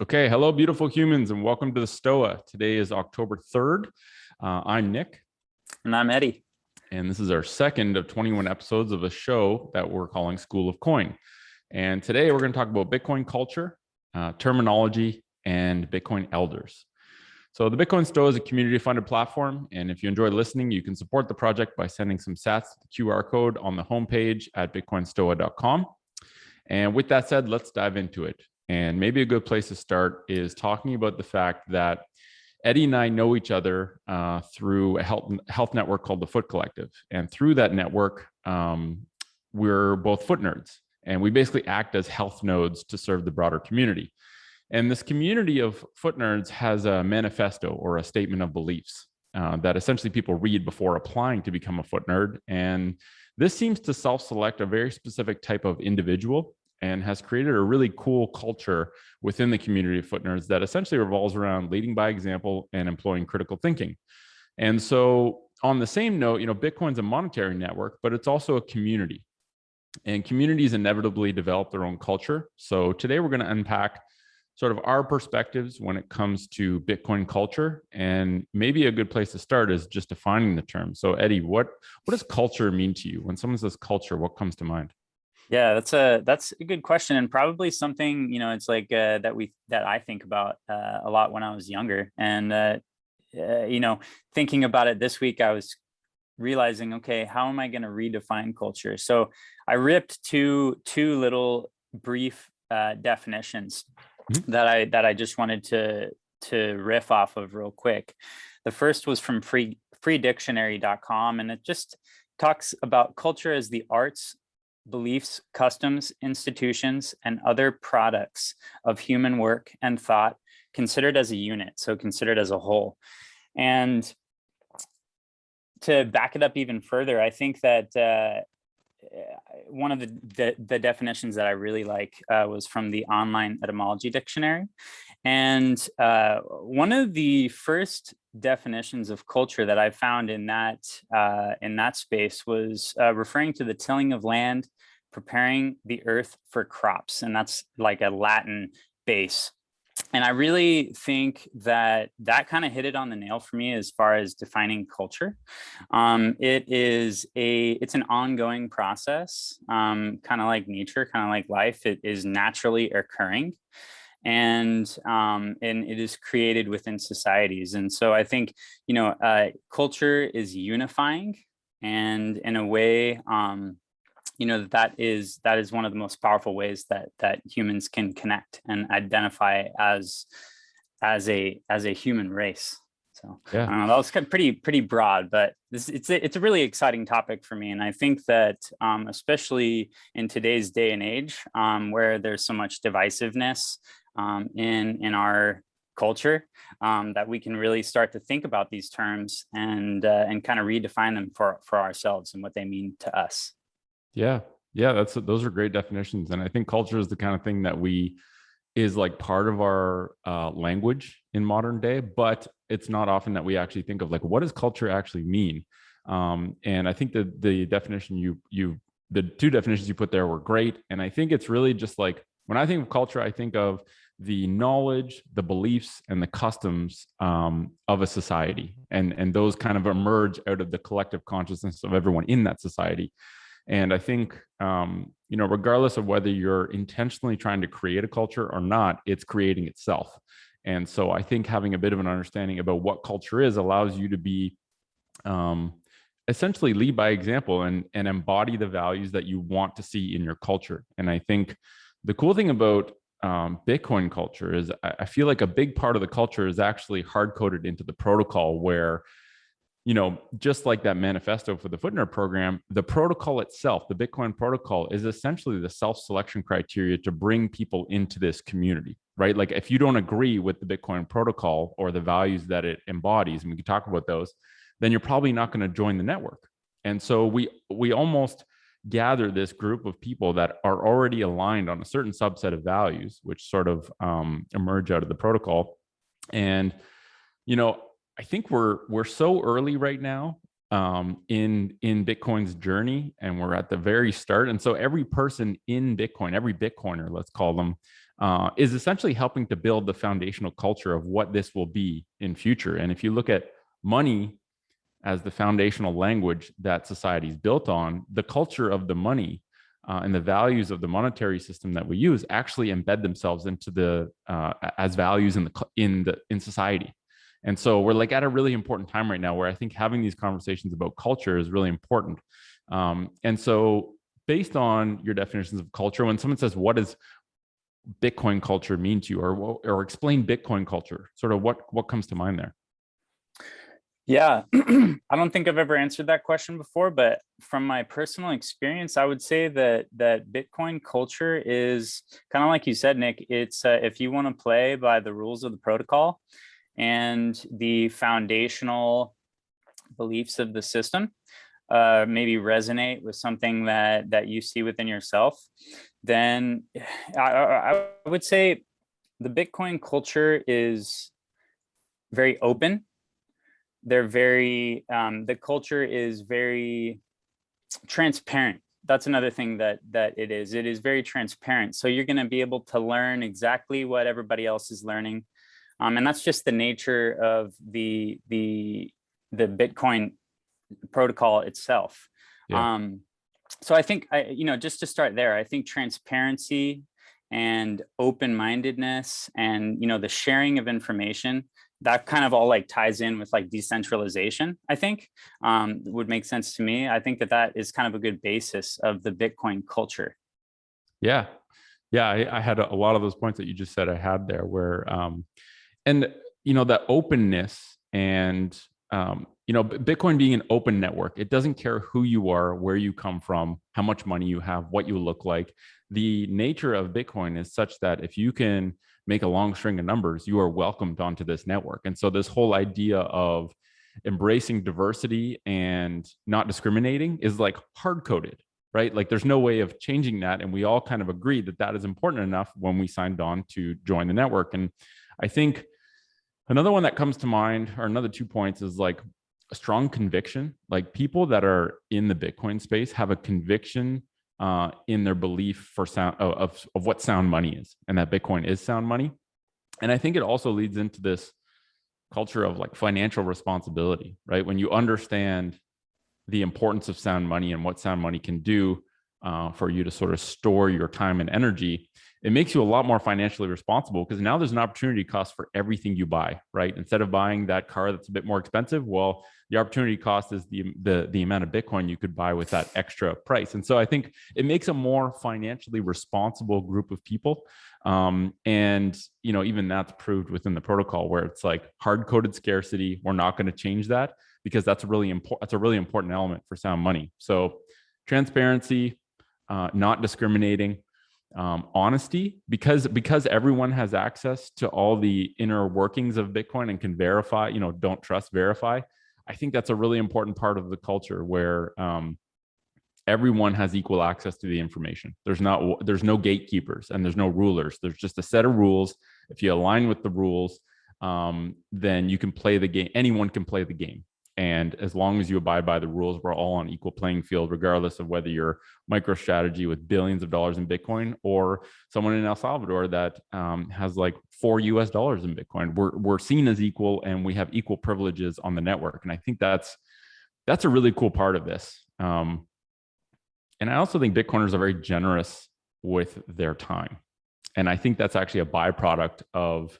Okay, hello, beautiful humans, and welcome to the Stoa. Today is October 3rd. I'm Nick. And I'm Eddie. And this is our second of 21 episodes of a show that we're calling School of Coin. And today we're going to talk about Bitcoin culture, terminology, and Bitcoin elders. So the Bitcoin Stoa is a community-funded platform, and if you enjoy listening, you can support the project by sending some sats to the QR code on the homepage at bitcoinstoa.com. And with that said, let's dive into it. And maybe a good place to start is talking about the fact that Eddie and I know each other through a health network called the Foot Collective. And through that network, we're both foot nerds. And we basically act as health nodes to serve the broader community. And this community of foot nerds has a manifesto or a statement of beliefs that essentially people read before applying to become a foot nerd. And this seems to self-select a very specific type of individual and has created a really cool culture within the community of foot nerds that essentially revolves around leading by example and employing critical thinking. And so on the same note, Bitcoin's a monetary network, but it's also a community. And communities inevitably develop their own culture. So today we're going to unpack sort of our perspectives when it comes to Bitcoin culture. And maybe a good place to start is just defining the term. So Eddie, what does culture mean to you? When someone says culture, what comes to mind? Yeah, that's a good question, and probably something it's like that I think about a lot when I was younger. And thinking about it this week, I was realizing, okay, how am I going to redefine culture? So I ripped two little brief definitions that I just wanted to riff off of real quick. The first was from freedictionary.com, and it just talks about culture as the arts, beliefs, customs, institutions, and other products of human work and thought considered as a unit, so considered as a whole. And to back it up even further, I think that one of the definitions that I really like was from the online etymology dictionary. And one of the first definitions of culture that I found in that space was referring to the tilling of land, preparing the earth for crops. And that's like a Latin base. And I really think that kind of hit it on the nail for me as far as defining culture. It's an ongoing process, kind of like nature, kind of like life. It is naturally occurring, and it is created within societies. And so I think culture is unifying, and in a way, that is one of the most powerful ways that humans can connect and identify as a human race. So yeah, I don't know, that was kind of pretty broad, but it's a really exciting topic for me. And I think that especially in today's day and age, where there's so much divisiveness in our culture, that we can really start to think about these terms and kind of redefine them for ourselves and what they mean to us. Yeah, those are great definitions. And I think culture is the kind of thing that is like part of our language in modern day, but it's not often that we actually think of like, what does culture actually mean? And I think that the definition the two definitions you put there were great. And I think it's really just like, when I think of culture, I think of the knowledge, the beliefs, and the customs of a society. And those kind of emerge out of the collective consciousness of everyone in that society. And I think, regardless of whether you're intentionally trying to create a culture or not, it's creating itself. And so I think having a bit of an understanding about what culture is allows you to be essentially lead by example and embody the values that you want to see in your culture. And I think the cool thing about Bitcoin culture is I feel like a big part of the culture is actually hard-coded into the protocol where, just like that manifesto for the Footnote program, the protocol itself, the Bitcoin protocol, is essentially the self-selection criteria to bring people into this community, right? Like if you don't agree with the Bitcoin protocol or the values that it embodies, and we can talk about those, then you're probably not going to join the network. And so we almost gather this group of people that are already aligned on a certain subset of values, which sort of emerge out of the protocol. And, I think we're so early right now in Bitcoin's journey, and we're at the very start. And so every person in Bitcoin, every Bitcoiner, let's call them, is essentially helping to build the foundational culture of what this will be in future. And if you look at money as the foundational language that society is built on, the culture of the money and the values of the monetary system that we use actually embed themselves into the as values in society. And so we're like at a really important time right now where I think having these conversations about culture is really important. And so based on your definitions of culture, when someone says, what does Bitcoin culture mean to you, or explain Bitcoin culture, sort of what comes to mind there? Yeah, I don't think I've ever answered that question before, but from my personal experience, I would say that Bitcoin culture is kind of like you said, Nick. It's if you want to play by the rules of the protocol and the foundational beliefs of the system, maybe resonate with something that you see within yourself, then I would say the Bitcoin culture is very open. They're very the culture is very transparent. That's another thing that it is very transparent, so you're going to be able to learn exactly what everybody else is learning, and that's just the nature of the Bitcoin protocol itself. Yeah. So I think just to start there, I think transparency and open-mindedness and the sharing of information, that kind of all like ties in with like decentralization, I think, would make sense to me. I think that is kind of a good basis of the Bitcoin culture. Yeah. Yeah. I had a lot of those points that you just said I had there where, and, that openness and, Bitcoin being an open network, it doesn't care who you are, where you come from, how much money you have, what you look like. The nature of Bitcoin is such that if you can make a long string of numbers, you are welcomed onto this network. And so this whole idea of embracing diversity and not discriminating is like hard coded, right? Like there's no way of changing that. And we all kind of agreed that that is important enough when we signed on to join the network. And I think another one that comes to mind, or another 2 points, is like a strong conviction. Like people that are in the Bitcoin space have a conviction in their belief for sound of what sound money is, and that Bitcoin is sound money. And I think it also leads into this culture of like financial responsibility, right? When you understand the importance of sound money and what sound money can do for you to sort of store your time and energy, it makes you a lot more financially responsible because now there's an opportunity cost for everything you buy, right? Instead of buying that car that's a bit more expensive, well, the opportunity cost is the amount of Bitcoin you could buy with that extra price. And so I think it makes a more financially responsible group of people. And even that's proved within the protocol where it's like hard-coded scarcity. We're not going to change that because that's a really important element for sound money. So transparency, not discriminating, honesty, because everyone has access to all the inner workings of Bitcoin and can verify, don't trust, verify. I think that's a really important part of the culture where everyone has equal access to the information. There's no gatekeepers and there's no rulers. There's just a set of rules. If you align with the rules, then you can play the game. Anyone can play the game. And as long as you abide by the rules, we're all on equal playing field, regardless of whether you're MicroStrategy with billions of dollars in Bitcoin or someone in El Salvador that has like $4 in Bitcoin. We're seen as equal and we have equal privileges on the network. And I think that's a really cool part of this. And I also think Bitcoiners are very generous with their time. And I think that's actually a byproduct of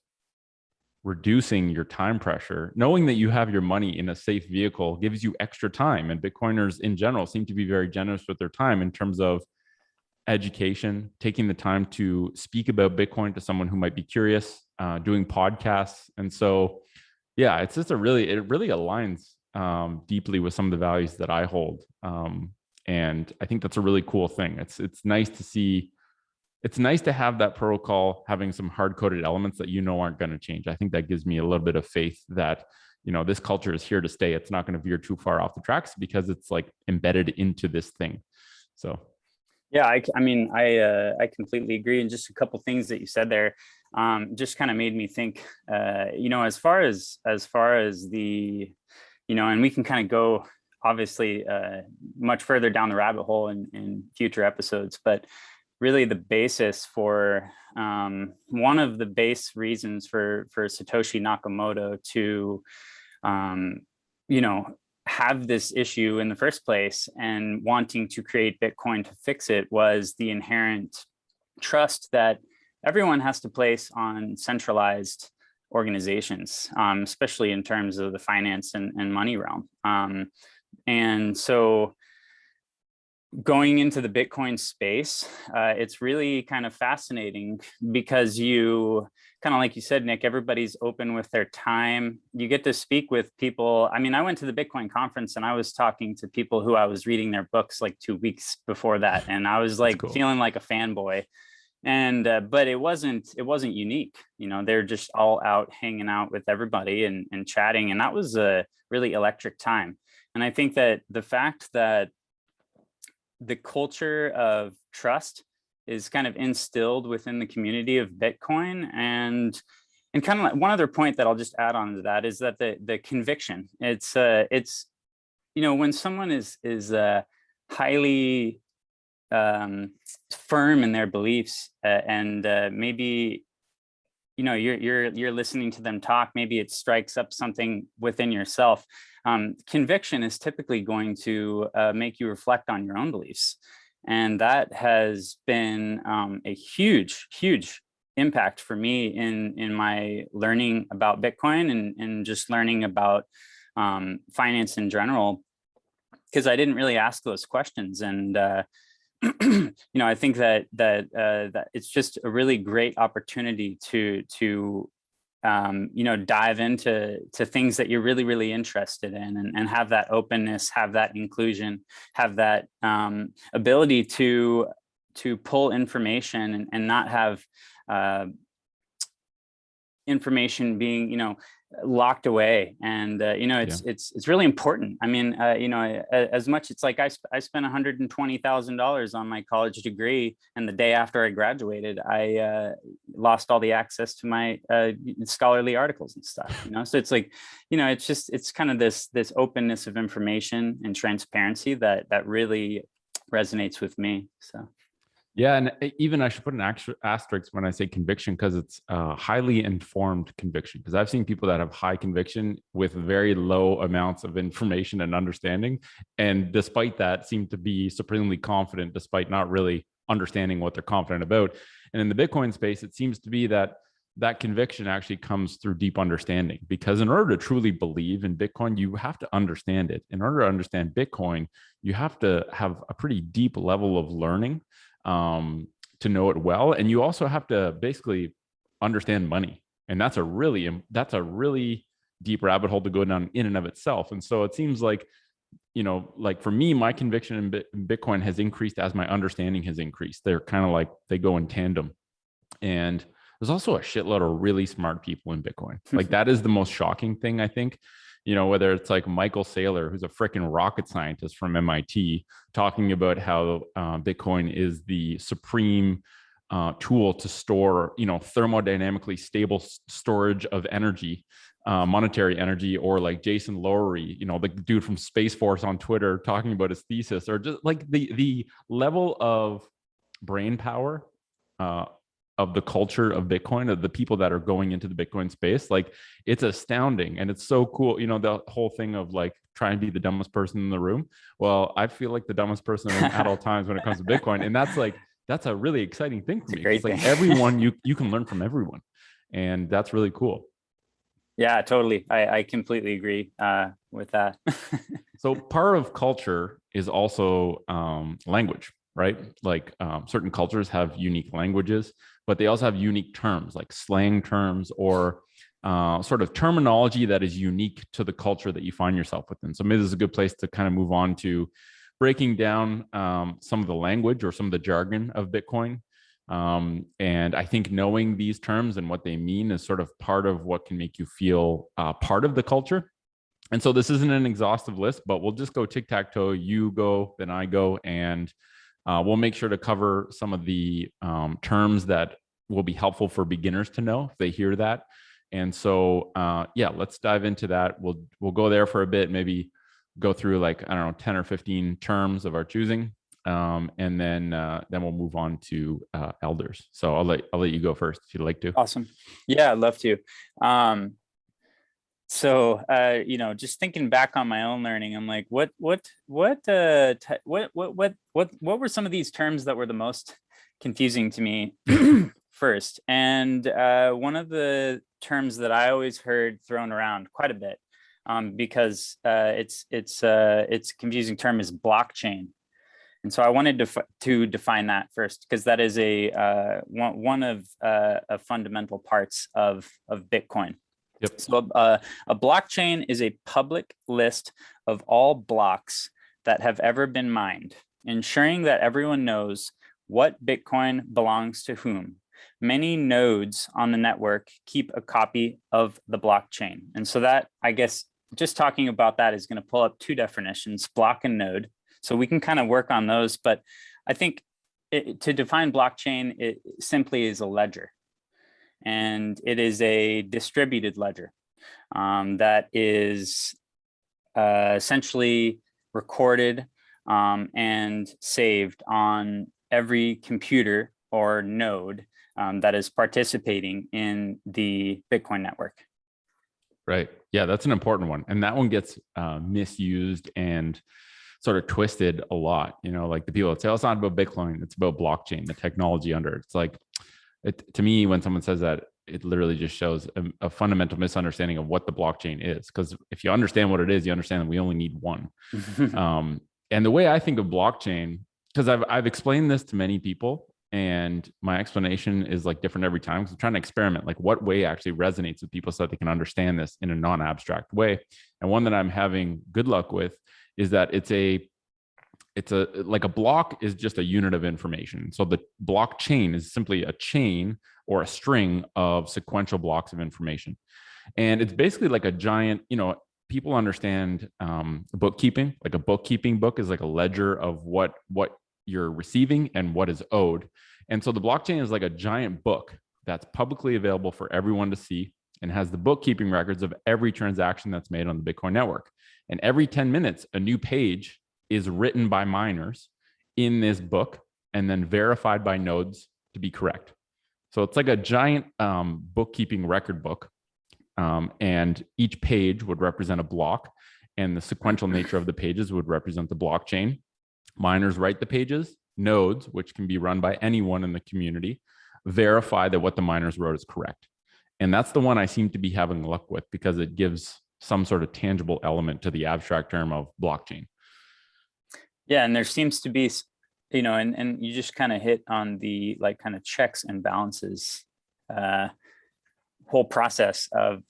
reducing your time pressure. Knowing that you have your money in a safe vehicle gives you extra time. And Bitcoiners in general seem to be very generous with their time in terms of education, taking the time to speak about Bitcoin to someone who might be curious, doing podcasts. And so, yeah, it's just it really aligns deeply with some of the values that I hold. And I think that's a really cool thing. It's nice to see. It's nice to have that protocol having some hard-coded elements that aren't going to change. I think that gives me a little bit of faith that this culture is here to stay. It's not going to veer too far off the tracks because it's like embedded into this thing. So yeah, I completely agree. And just a couple things that you said there just kind of made me think, as far as the, and we can kind of go obviously much further down the rabbit hole in future episodes, but really the basis for one of the base reasons for Satoshi Nakamoto to you know, have this issue in the first place and wanting to create Bitcoin to fix it was the inherent trust that everyone has to place on centralized organizations, especially in terms of the finance and money realm. And so going into the Bitcoin space, it's really kind of fascinating because you kind of, like you said, Nick, everybody's open with their time. You get to speak with people. I mean, I went to the Bitcoin conference and I was talking to people who I was reading their books like 2 weeks before that. And I was like cool. feeling like a fanboy. And but it wasn't unique. You know, they're just all out hanging out with everybody and chatting. And that was a really electric time. And I think that the fact that the culture of trust is kind of instilled within the community of Bitcoin, and kind of like one other point that I'll just add on to that is that the conviction, it's you know, when someone is highly firm in their beliefs, and maybe, you know, you're listening to them talk, maybe it strikes up something within yourself. Conviction is typically going to make you reflect on your own beliefs. And that has been a huge impact for me in my learning about Bitcoin and just learning about finance in general, because I didn't really ask those questions. And you know, I think that it's just a really great opportunity to you know, dive into things that you're really interested in, and have that openness, have that inclusion, have that ability to pull information and not have information being, you know, locked away. And you know, it's really important. I mean, you know, as much, it's like I spent $120,000 on my college degree, and the day after I graduated, I lost all the access to my scholarly articles and stuff. You know, so it's like, you know, it's kind of this openness of information and transparency that really resonates with me. So. Yeah, and even I should put an asterisk when I say conviction, because it's highly informed conviction. Because I've seen people that have high conviction with very low amounts of information and understanding, and despite that, seem to be supremely confident despite not really understanding what they're confident about. And in the Bitcoin space, it seems to be that conviction actually comes through deep understanding. Because in order to truly believe in Bitcoin, you have to understand it. In order to understand Bitcoin, you have to have a pretty deep level of learning to know it well. And you also have to basically understand money. And that's a really deep rabbit hole to go down in and of itself. And so it seems like, you know, like for me, my conviction in Bitcoin has increased as my understanding has increased. They're kind of like, they go in tandem. And there's also a shitload of really smart people in Bitcoin. Like that is the most shocking thing, I think. You know, whether it's like Michael Saylor, who's a freaking rocket scientist from MIT, talking about how Bitcoin is the supreme tool to store, you know, thermodynamically stable storage of energy, monetary energy, or like Jason Lowery, you know, the dude from Space Force on Twitter talking about his thesis, or just like the level of brain power of the culture of Bitcoin, of the people that are going into the Bitcoin space. Like it's astounding. And it's so cool. You know, the whole thing of like trying to be the dumbest person in the room. Well, I feel like the dumbest person in the room at all times when it comes to Bitcoin. And that's a really exciting thing for me. It's like everyone, you can learn from everyone. And that's really cool. Yeah, totally. I completely agree with that. So part of culture is also language, right? Like certain cultures have unique languages, but they also have unique terms, like slang terms, or sort of terminology that is unique to the culture that you find yourself within. So maybe this is a good place to kind of move on to breaking down some of the language or some of the jargon of Bitcoin. And I think knowing these terms and what they mean is sort of part of what can make you feel part of the culture. And so this isn't an exhaustive list, but we'll just go tic-tac-toe. You go, then I go, and we'll make sure to cover some of the terms that will be helpful for beginners to know if they hear that. And so, yeah, let's dive into that. We'll go there for a bit, maybe go through like, I don't know, 10 or 15 terms of our choosing. and then we'll move on to elders. So I'll let you go first if you'd like to. Awesome. Yeah, I'd love to. So just thinking back on my own learning, I'm like, what were some of these terms that were the most confusing to me first? And one of the terms that I always heard thrown around quite a bit, because it's a confusing term, is blockchain. And so I wanted to define that first, because that is one of fundamental parts of Bitcoin. Yep. So a blockchain is a public list of all blocks that have ever been mined, ensuring that everyone knows what Bitcoin belongs to whom. Many nodes on the network keep a copy of the blockchain. And so that, I guess, just talking about that is going to pull up two definitions, block and node. So we can kind of work on those. But I think to define blockchain, it simply is a ledger. And it is a distributed ledger that is essentially recorded and saved on every computer or node that is participating in the Bitcoin network. Right. Yeah, that's an important one. And that one gets misused and sort of twisted a lot. Like the people that say, oh, it's not about Bitcoin, it's about blockchain, the technology under it. It's like, to me, when someone says that, it literally just shows a fundamental misunderstanding of what the blockchain is. Because if you understand what it is, you understand that we only need one. And the way I think of blockchain, because I've explained this to many people, and my explanation is like different every time. Because I'm trying to experiment, like what way actually resonates with people so that they can understand this in a non-abstract way. And one that I'm having good luck with is that it's like a block is just a unit of information. So the blockchain is simply a chain or a string of sequential blocks of information. And it's basically like a giant, people understand bookkeeping. Like a bookkeeping book is like a ledger of what you're receiving and what is owed. And so the blockchain is like a giant book that's publicly available for everyone to see and has the bookkeeping records of every transaction that's made on the Bitcoin network. And every 10 minutes, a new page is written by miners in this book and then verified by nodes to be correct. So it's like a giant bookkeeping record book. And each page would represent a block, and the sequential nature of the pages would represent the blockchain. Miners write the pages, nodes, which can be run by anyone in the community, verify that what the miners wrote is correct. And that's the one I seem to be having luck with, because it gives some sort of tangible element to the abstract term of blockchain. Yeah, and there seems to be, and you just kind of hit on the like kind of checks and balances whole process of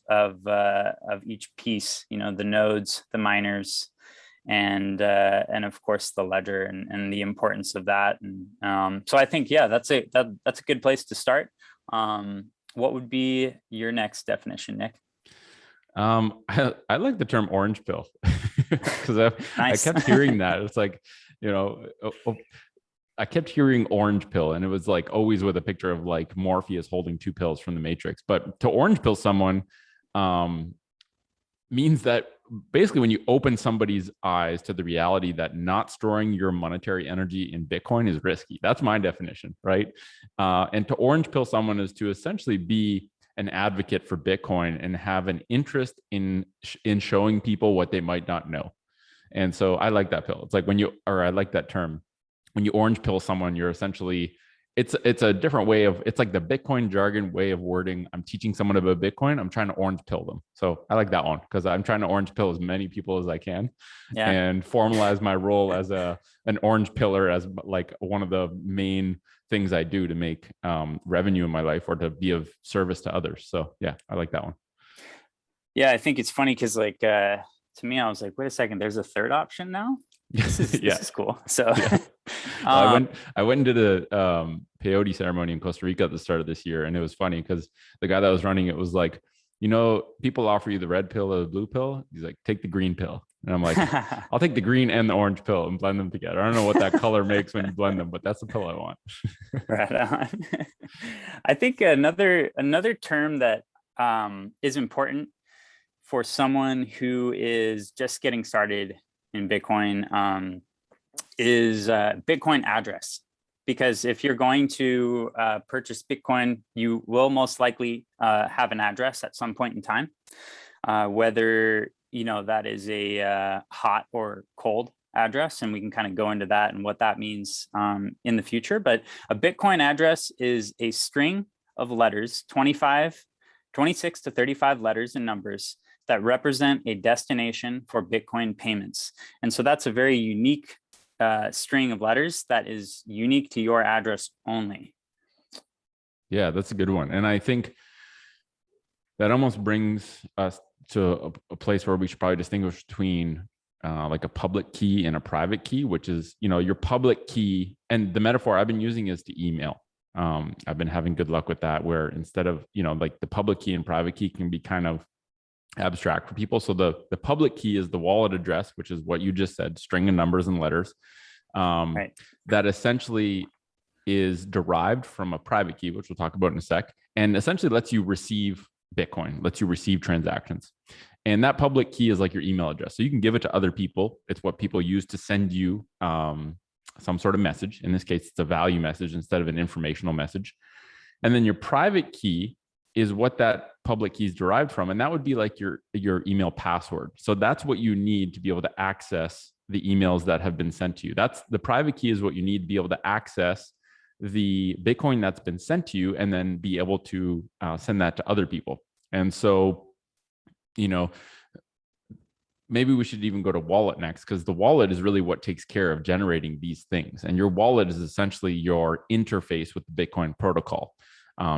each piece. The nodes, the miners, and of course the ledger and the importance of that. And so I think that's a good place to start. What would be your next definition, Nick? I like the term orange pill, because Nice. I kept hearing that. It's like, I kept hearing orange pill, and it was like always with a picture of like Morpheus holding two pills from the Matrix. But to orange pill someone means that basically when you open somebody's eyes to the reality that not storing your monetary energy in Bitcoin is risky. That's my definition, right? And to orange pill someone is to essentially be an advocate for Bitcoin and have an interest in showing people what they might not know. And so I like that pill. It's like I like that term. When you orange pill someone, you're essentially, it's a different way of, it's like the Bitcoin jargon way of wording. I'm teaching someone about Bitcoin. I'm trying to orange pill them. So I like that one, because I'm trying to orange pill as many people as I can, and formalize my role as an orange pillar as like one of the main things I do to make revenue in my life or to be of service to others. So yeah, I like that one. Yeah, I think it's funny because like to me, I was like, wait a second, there's a third option now. This is cool. So yeah. Well, I went and did a peyote ceremony in Costa Rica at the start of this year, and it was funny because the guy that was running it was like, people offer you the red pill or the blue pill. He's like, take the green pill. And I'm like, I'll take the green and the orange pill and blend them together. I don't know what that color makes when you blend them, but that's the pill I want. Right on. I think another term that is important for someone who is just getting started in Bitcoin is Bitcoin address. Because if you're going to purchase Bitcoin, you will most likely have an address at some point in time, whether that is a hot or cold address, and we can kind of go into that and what that means in the future. But a Bitcoin address is a string of letters, 26 to 35 letters and numbers that represent a destination for Bitcoin payments. And so that's a very unique string of letters that is unique to your address only. Yeah, that's a good one. And I think that almost brings us to a place where we should probably distinguish between like a public key and a private key, which is, your public key. And the metaphor I've been using is to email. I've been having good luck with that, where instead of, like the public key and private key can be kind of abstract for people. So the public key is the wallet address, which is what you just said, string of numbers and letters, Right. that essentially is derived from a private key, which we'll talk about in a sec, and essentially lets you receive Bitcoin, lets you receive transactions. And that public key is like your email address. So you can give it to other people. It's what people use to send you some sort of message. In this case, it's a value message instead of an informational message. And then your private key is what that public key is derived from. And that would be like your email password. So that's what you need to be able to access the emails that have been sent to you. That's the private key is what you need to be able to access the Bitcoin that's been sent to you and then be able to send that to other people. And so, maybe we should even go to wallet next, because the wallet is really what takes care of generating these things. And your wallet is essentially your interface with the Bitcoin protocol.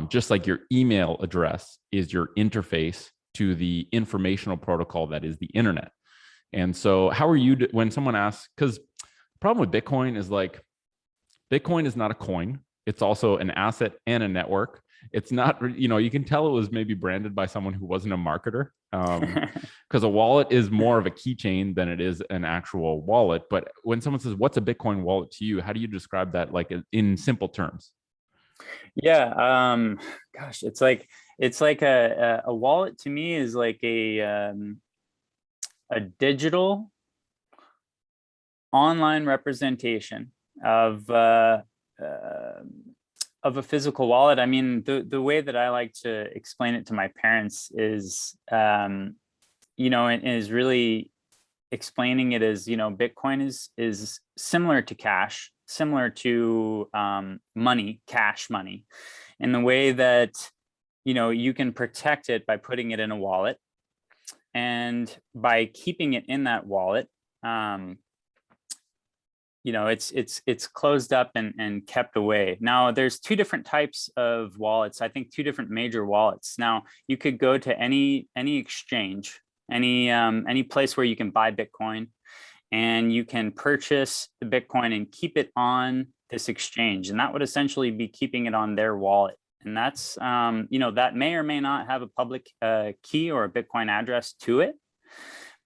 Just like your email address is your interface to the informational protocol that is the internet. And so how are you, when someone asks, because the problem with Bitcoin is like, Bitcoin is not a coin. It's also an asset and a network. It's not, you can tell it was maybe branded by someone who wasn't a marketer, because a wallet is more of a keychain than it is an actual wallet. But when someone says, what's a Bitcoin wallet to you? How do you describe that, like in simple terms? Yeah. Gosh, it's like a wallet to me is like a digital online representation of a physical wallet. I mean, the way that I like to explain it to my parents is, and is really explaining it as, Bitcoin is similar to cash, similar to money, cash money, in the way that, you can protect it by putting it in a wallet, and by keeping it in that wallet, it's closed up and kept away. Now, there's two different types of wallets. I think two different major wallets. Now, you could go to any exchange, any place where you can buy Bitcoin, and you can purchase the Bitcoin and keep it on this exchange, and that would essentially be keeping it on their wallet. And that's that may or may not have a public key or a Bitcoin address to it.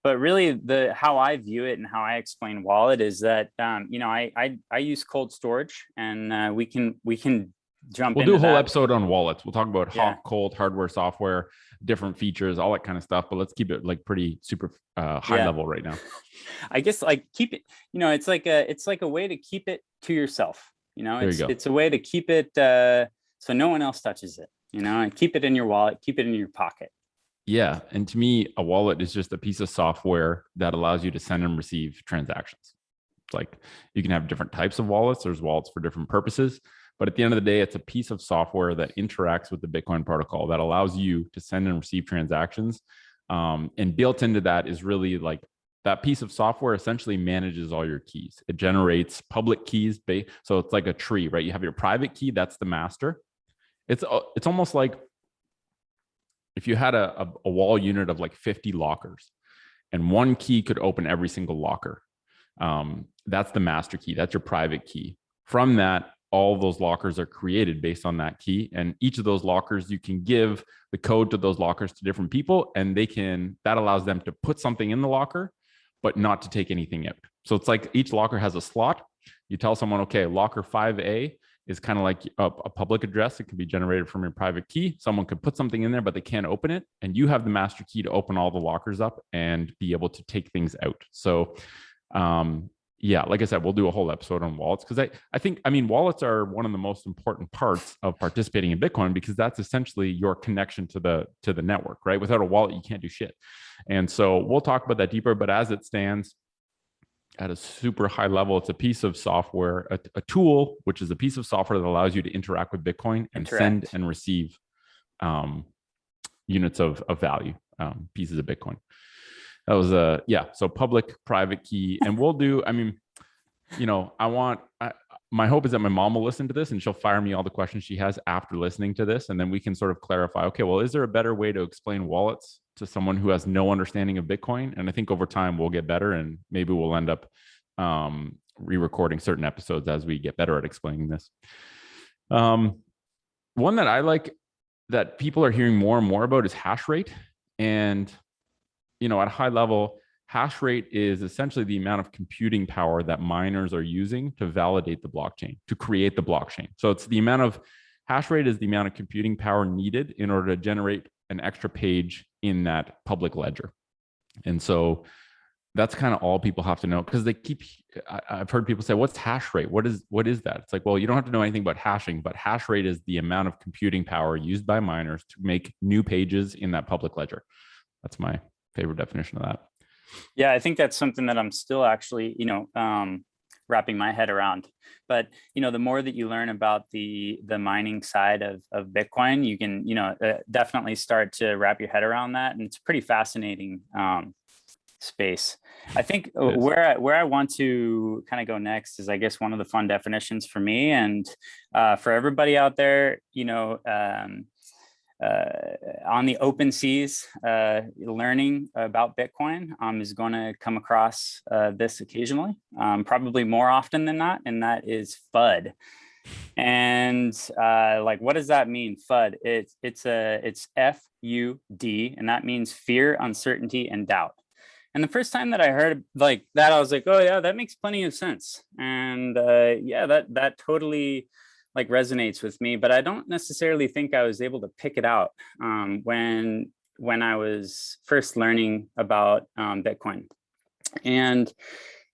But really, how I view it and how I explain wallet is that I use cold storage, and we can jump. We'll into do a whole that. episode on wallets. We'll talk about Yeah. hot, cold, hardware, software, different features, all that kind of stuff. But let's keep it like pretty super high level right now. I guess like keep it. It's like a way to keep it to yourself. It's a way to keep it so no one else touches it. And keep it in your wallet, keep it in your pocket. Yeah. And to me, a wallet is just a piece of software that allows you to send and receive transactions. It's like you can have different types of wallets. There's wallets for different purposes. But at the end of the day, it's a piece of software that interacts with the Bitcoin protocol that allows you to send and receive transactions. And built into that is really like that piece of software essentially manages all your keys. It generates public keys. So it's like a tree, right? You have your private key. That's the master. It's almost like if you had a wall unit of like 50 lockers and one key could open every single locker. That's the master key. That's your private key. From that, all those lockers are created based on that key. And each of those lockers, you can give the code to those lockers to different people, and that allows them to put something in the locker, but not to take anything out. So it's like each locker has a slot. You tell someone, okay, locker 5A is kind of like a public address. It can be generated from your private key. Someone could put something in there, but they can't open it. And you have the master key to open all the lockers up and be able to take things out. So, yeah, like I said, we'll do a whole episode on wallets because I think, I mean, wallets are one of the most important parts of participating in Bitcoin because that's essentially your connection to the network, right? Without a wallet, you can't do shit. And so we'll talk about that deeper, but as it stands at a super high level, it's a piece of software, a tool, which is a piece of software that allows you to interact with Bitcoin and send and receive units of value, pieces of Bitcoin. That was yeah. So public, private key, and we'll do. I mean, you know, my hope is that my mom will listen to this and she'll fire me all the questions she has after listening to this, and then we can sort of clarify. Okay, well, is there a better way to explain wallets to someone who has no understanding of Bitcoin? And I think over time we'll get better, and maybe we'll end up re-recording certain episodes as we get better at explaining this. One that I like that people are hearing more and more about is hash rate. And you know, at a high level, hash rate is essentially the amount of computing power that miners are using to validate the blockchain, to create the blockchain. So it's the amount of hash rate is the amount of computing power needed in order to generate an extra page in that public ledger. And so that's kind of all people have to know, because I've heard people say, what's hash rate? What is that? It's like, well, you don't have to know anything about hashing, but hash rate is the amount of computing power used by miners to make new pages in that public ledger. That's my favorite definition of that. Yeah, I think that's something that I'm still actually, wrapping my head around. But, the more that you learn about the mining side of Bitcoin, you can, definitely start to wrap your head around that. And it's a pretty fascinating space. I think where I want to kind of go next is, I guess, one of the fun definitions for me and for everybody out there, on the open seas, learning about Bitcoin is going to come across this occasionally, probably more often than not, and that is FUD. And like, what does that mean? FUD. It's FUD, and that means fear, uncertainty, and doubt. And the first time that I heard like that, I was like, oh yeah, that makes plenty of sense. And yeah, that totally like resonates with me, but I don't necessarily think I was able to pick it out when I was first learning about Bitcoin. And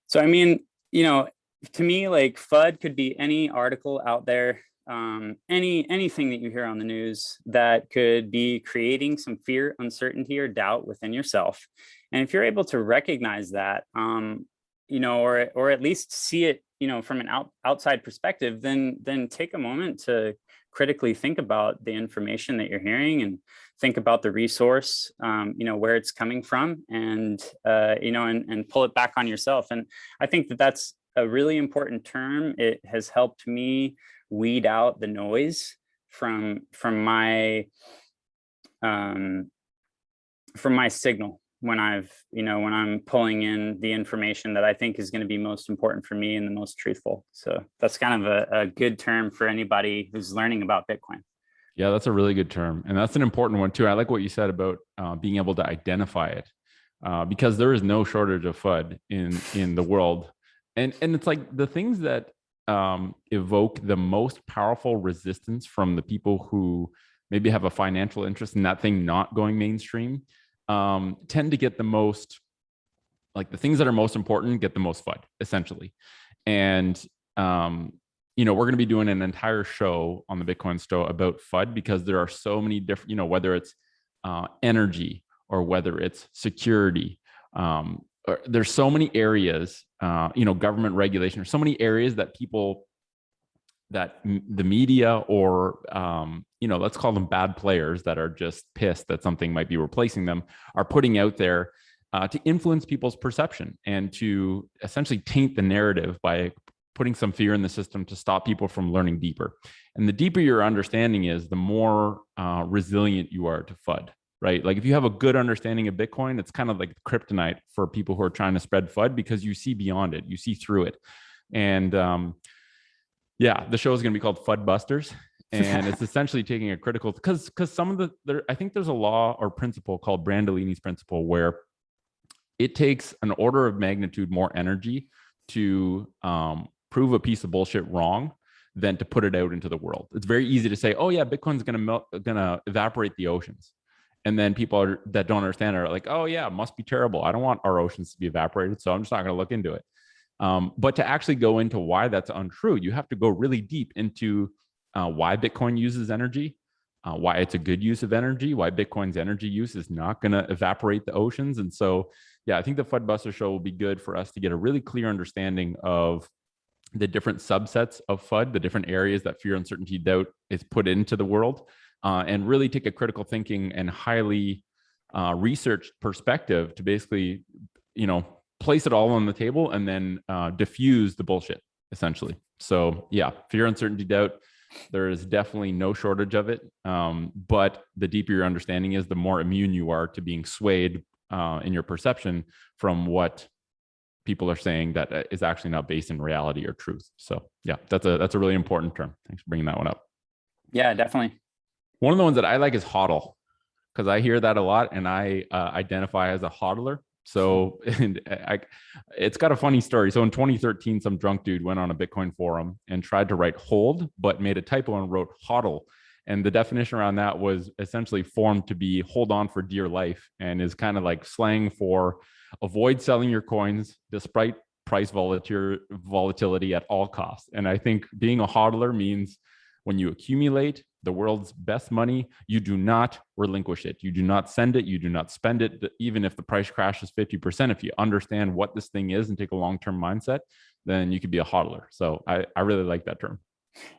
so, I mean, to me, like FUD could be any article out there, anything that you hear on the news that could be creating some fear, uncertainty, or doubt within yourself. And if you're able to recognize that, or at least see it, from an outside perspective, then take a moment to critically think about the information that you're hearing and think about the resource, where it's coming from, and and pull it back on yourself. And I think that that's a really important term. It has helped me weed out the noise from my signal when I'm pulling in the information that I think is going to be most important for me and the most truthful. So that's kind of a good term for anybody who's learning about Bitcoin. Yeah, that's a really good term. And that's an important one too. I like what you said about being able to identify it, because there is no shortage of FUD in the world. And it's like the things that evoke the most powerful resistance from the people who maybe have a financial interest in that thing not going mainstream, tend to get the most, like the things that are most important get the most FUD, essentially. And we're going to be doing an entire show on the Bitcoin Stow about FUD, because there are so many different, whether it's energy or whether it's security, there's so many areas, government regulation, or so many areas that the media or, let's call them bad players that are just pissed that something might be replacing them, are putting out there to influence people's perception and to essentially taint the narrative by putting some fear in the system to stop people from learning deeper. And the deeper your understanding is, the more resilient you are to FUD, right? Like if you have a good understanding of Bitcoin, it's kind of like kryptonite for people who are trying to spread FUD, because you see beyond it, you see through it. And yeah, the show is going to be called FUD Busters. And it's essentially taking a critical, because I think there's a law or principle called Brandolini's principle, where it takes an order of magnitude more energy to prove a piece of bullshit wrong than to put it out into the world. It's very easy to say, oh yeah, Bitcoin's gonna evaporate the oceans. And then people that don't understand are like, oh yeah, it must be terrible. I don't want our oceans to be evaporated, so I'm just not going to look into it. But to actually go into why that's untrue, you have to go really deep into why Bitcoin uses energy, why it's a good use of energy, why Bitcoin's energy use is not going to evaporate the oceans. And so, yeah, I think the FUD show will be good for us to get a really clear understanding of the different subsets of FUD, the different areas that fear, uncertainty, doubt is put into the world, and really take a critical thinking and highly researched perspective to basically, place it all on the table and then diffuse the bullshit, essentially. So yeah, fear, uncertainty, doubt, there is definitely no shortage of it. But the deeper your understanding is, the more immune you are to being swayed in your perception from what people are saying that is actually not based in reality or truth. So yeah, that's a really important term. Thanks for bringing that one up. Yeah, definitely. One of the ones that I like is hodl, because I hear that a lot and I identify as a hodler. So it's got a funny story. So in 2013, some drunk dude went on a Bitcoin forum and tried to write hold, but made a typo and wrote hodl. And the definition around that was essentially formed to be hold on for dear life, and is kind of like slang for avoid selling your coins despite price volatility at all costs. And I think being a hodler means when you accumulate the world's best money, you do not relinquish it. You do not send it. You do not spend it, even if the price crashes 50%. If you understand what this thing is and take a long-term mindset, then you could be a hodler. So I really like that term.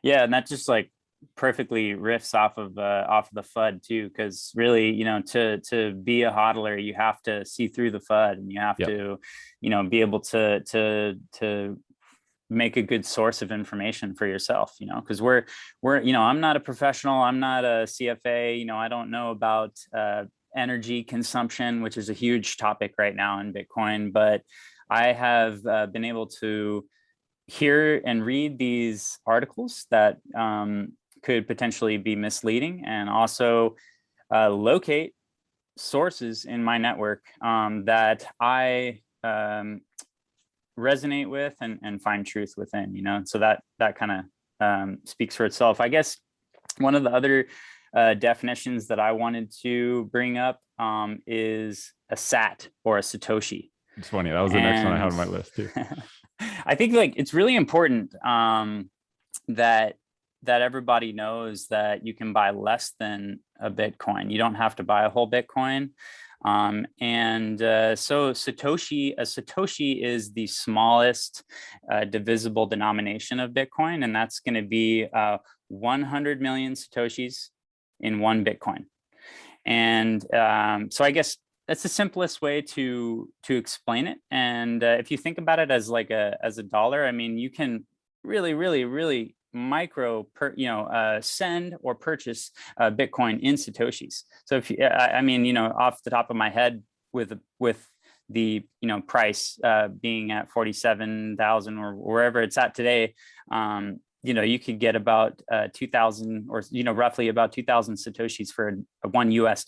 Yeah, and that just like perfectly riffs off of the FUD too, because really, to be a hodler, you have to see through the FUD, and you have to, be able to make a good source of information for yourself, because we're I'm not a professional, I'm not a CFA, I don't know about energy consumption, which is a huge topic right now in Bitcoin, but I have been able to hear and read these articles that could potentially be misleading, and also locate sources in my network that I resonate with and find truth within, so that kind of speaks for itself. I guess one of the other definitions that I wanted to bring up is a sat, or a Satoshi. It's funny. That was the next one I had on my list too. I think like it's really important that everybody knows that you can buy less than a Bitcoin. You don't have to buy a whole Bitcoin. So a Satoshi is the smallest divisible denomination of Bitcoin, and that's going to be 100 million Satoshis in one Bitcoin. And so I guess that's the simplest way to explain it. And if you think about it as like as a dollar, I mean, you can really send or purchase Bitcoin in Satoshis. So if you, I mean, off the top of my head, with the price being at 47,000 or wherever it's at today, you could get about 2,000 or roughly about 2,000 Satoshis for $1 US.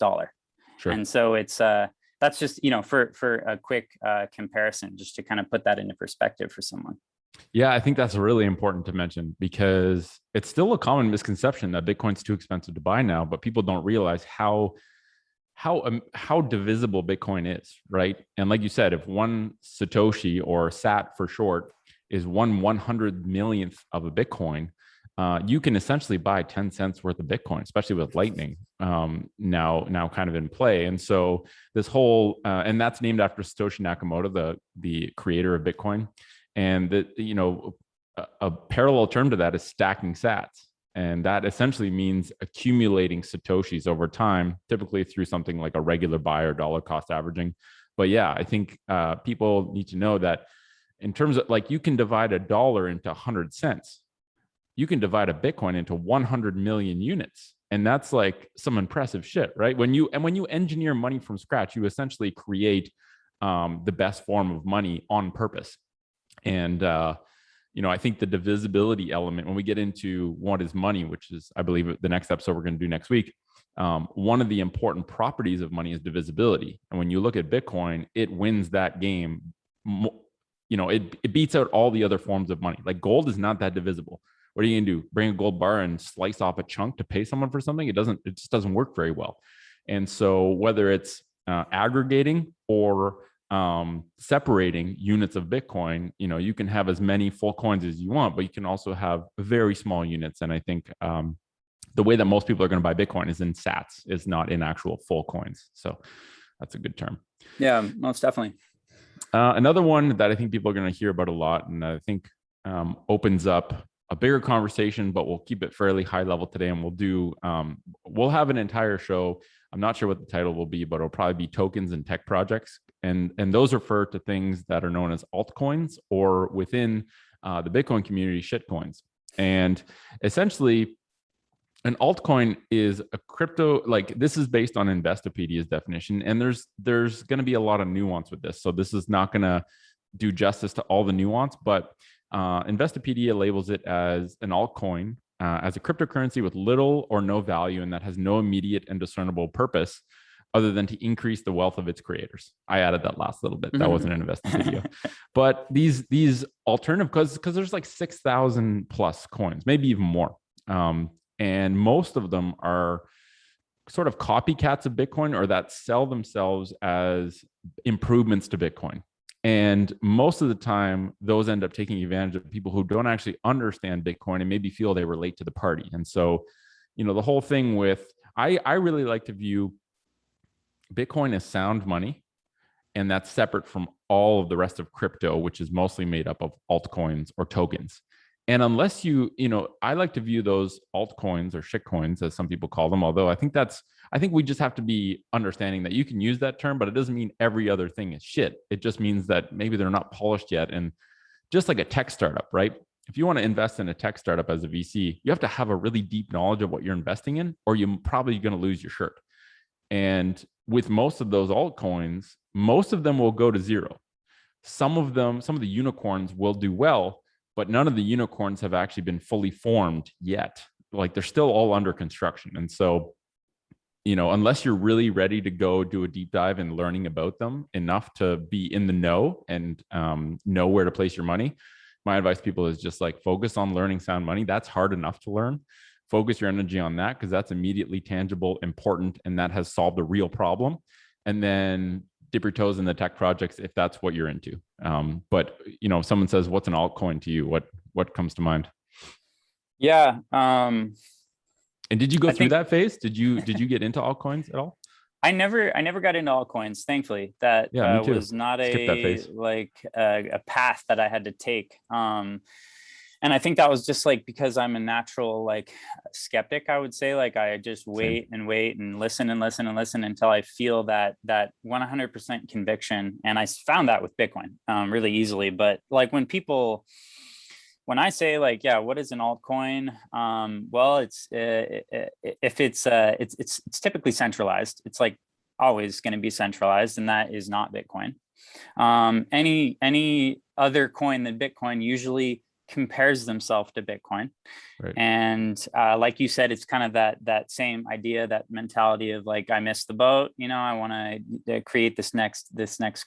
Sure. And so it's that's just for a quick comparison, just to kind of put that into perspective for someone. Yeah, I think that's really important to mention, because it's still a common misconception that Bitcoin's too expensive to buy now, but people don't realize how divisible Bitcoin is, right? And like you said, if one Satoshi, or SAT for short, is 1/100 millionth of a Bitcoin, you can essentially buy 10 cents worth of Bitcoin, especially with Lightning now kind of in play. And so this whole and that's named after Satoshi Nakamoto, the creator of Bitcoin. And a parallel term to that is stacking sats. And that essentially means accumulating Satoshis over time, typically through something like a regular buy or dollar cost averaging. But yeah, I think people need to know that in terms of, like, you can divide a dollar into 100 cents. You can divide a Bitcoin into 100 million units. And that's like some impressive shit, right? When you engineer money from scratch, you essentially create the best form of money on purpose. And I think the divisibility element, when we get into what is money, which is, I believe, the next episode we're going to do next week, one of the important properties of money is divisibility. And when you look at Bitcoin, it wins that game. It beats out all the other forms of money. Like gold is not that divisible. What are you going to do? Bring a gold bar and slice off a chunk to pay someone for something? It just doesn't work very well. And so whether it's aggregating or separating units of Bitcoin. You can have as many full coins as you want, but you can also have very small units. And I think the way that most people are going to buy Bitcoin is in sats, is not in actual full coins. So that's a good term. Yeah, most definitely. Another one that I think people are going to hear about a lot, and I think opens up a bigger conversation, but we'll keep it fairly high level today. And we'll have an entire show. I'm not sure what the title will be, but it'll probably be tokens and tech projects. And those refer to things that are known as altcoins, or within the Bitcoin community, shitcoins. And essentially, an altcoin is a crypto, like, this is based on Investopedia's definition, and there's going to be a lot of nuance with this. So this is not going to do justice to all the nuance, but Investopedia labels it as an altcoin, as a cryptocurrency with little or no value, and that has no immediate and discernible purpose other than to increase the wealth of its creators. I added that last little bit. That wasn't an Investopedia. But these alternative, because there's like 6,000 plus coins, maybe even more. And most of them are sort of copycats of Bitcoin, or that sell themselves as improvements to Bitcoin. And most of the time, those end up taking advantage of people who don't actually understand Bitcoin and maybe feel they relate to the party. And so, the whole thing with, I really like to view Bitcoin as sound money, and that's separate from all of the rest of crypto, which is mostly made up of altcoins or tokens. And unless I like to view those altcoins or shitcoins, as some people call them, although I think we just have to be understanding that you can use that term, but it doesn't mean every other thing is shit. It just means that maybe they're not polished yet. And just like a tech startup, right? If you want to invest in a tech startup as a VC, you have to have a really deep knowledge of what you're investing in, or you're probably going to lose your shirt. And with most of those altcoins, most of them will go to zero. Some of the unicorns will do well, but none of the unicorns have actually been fully formed yet. Like, they're still all under construction. And so, unless you're really ready to go do a deep dive in learning about them enough to be in the know and know where to place your money, my advice to people is just like, focus on learning sound money. That's hard enough to learn. Focus your energy on that, because that's immediately tangible, important, and that has solved a real problem. And then dip your toes in the tech projects if that's what you're into. But if someone says, what's an altcoin to you, what comes to mind? Yeah. And did you go through that phase? Did you get into altcoins at all? I never got into altcoins, thankfully. That was not a path that I had to take. And I think that was just like, because I'm a natural skeptic, I would say. Like, I just wait and wait and listen and listen and listen until I feel that 100% conviction. And I found that with Bitcoin really easily. But like, when I say what is an altcoin? Well, it's typically centralized. It's like always going to be centralized, and that is not Bitcoin. Any other coin than Bitcoin usually compares themselves to Bitcoin. Right. And like you said, it's kind of that same idea, that mentality of like, I missed the boat, I want to create this next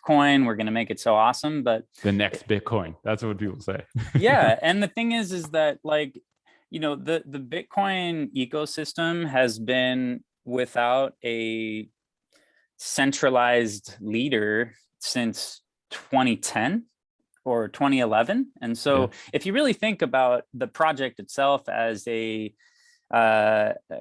coin. We're going to make it so awesome. But the next Bitcoin, that's what people say. Yeah. And the thing is that the Bitcoin ecosystem has been without a centralized leader since 2010 or 2011. And so if you really think about the project itself as a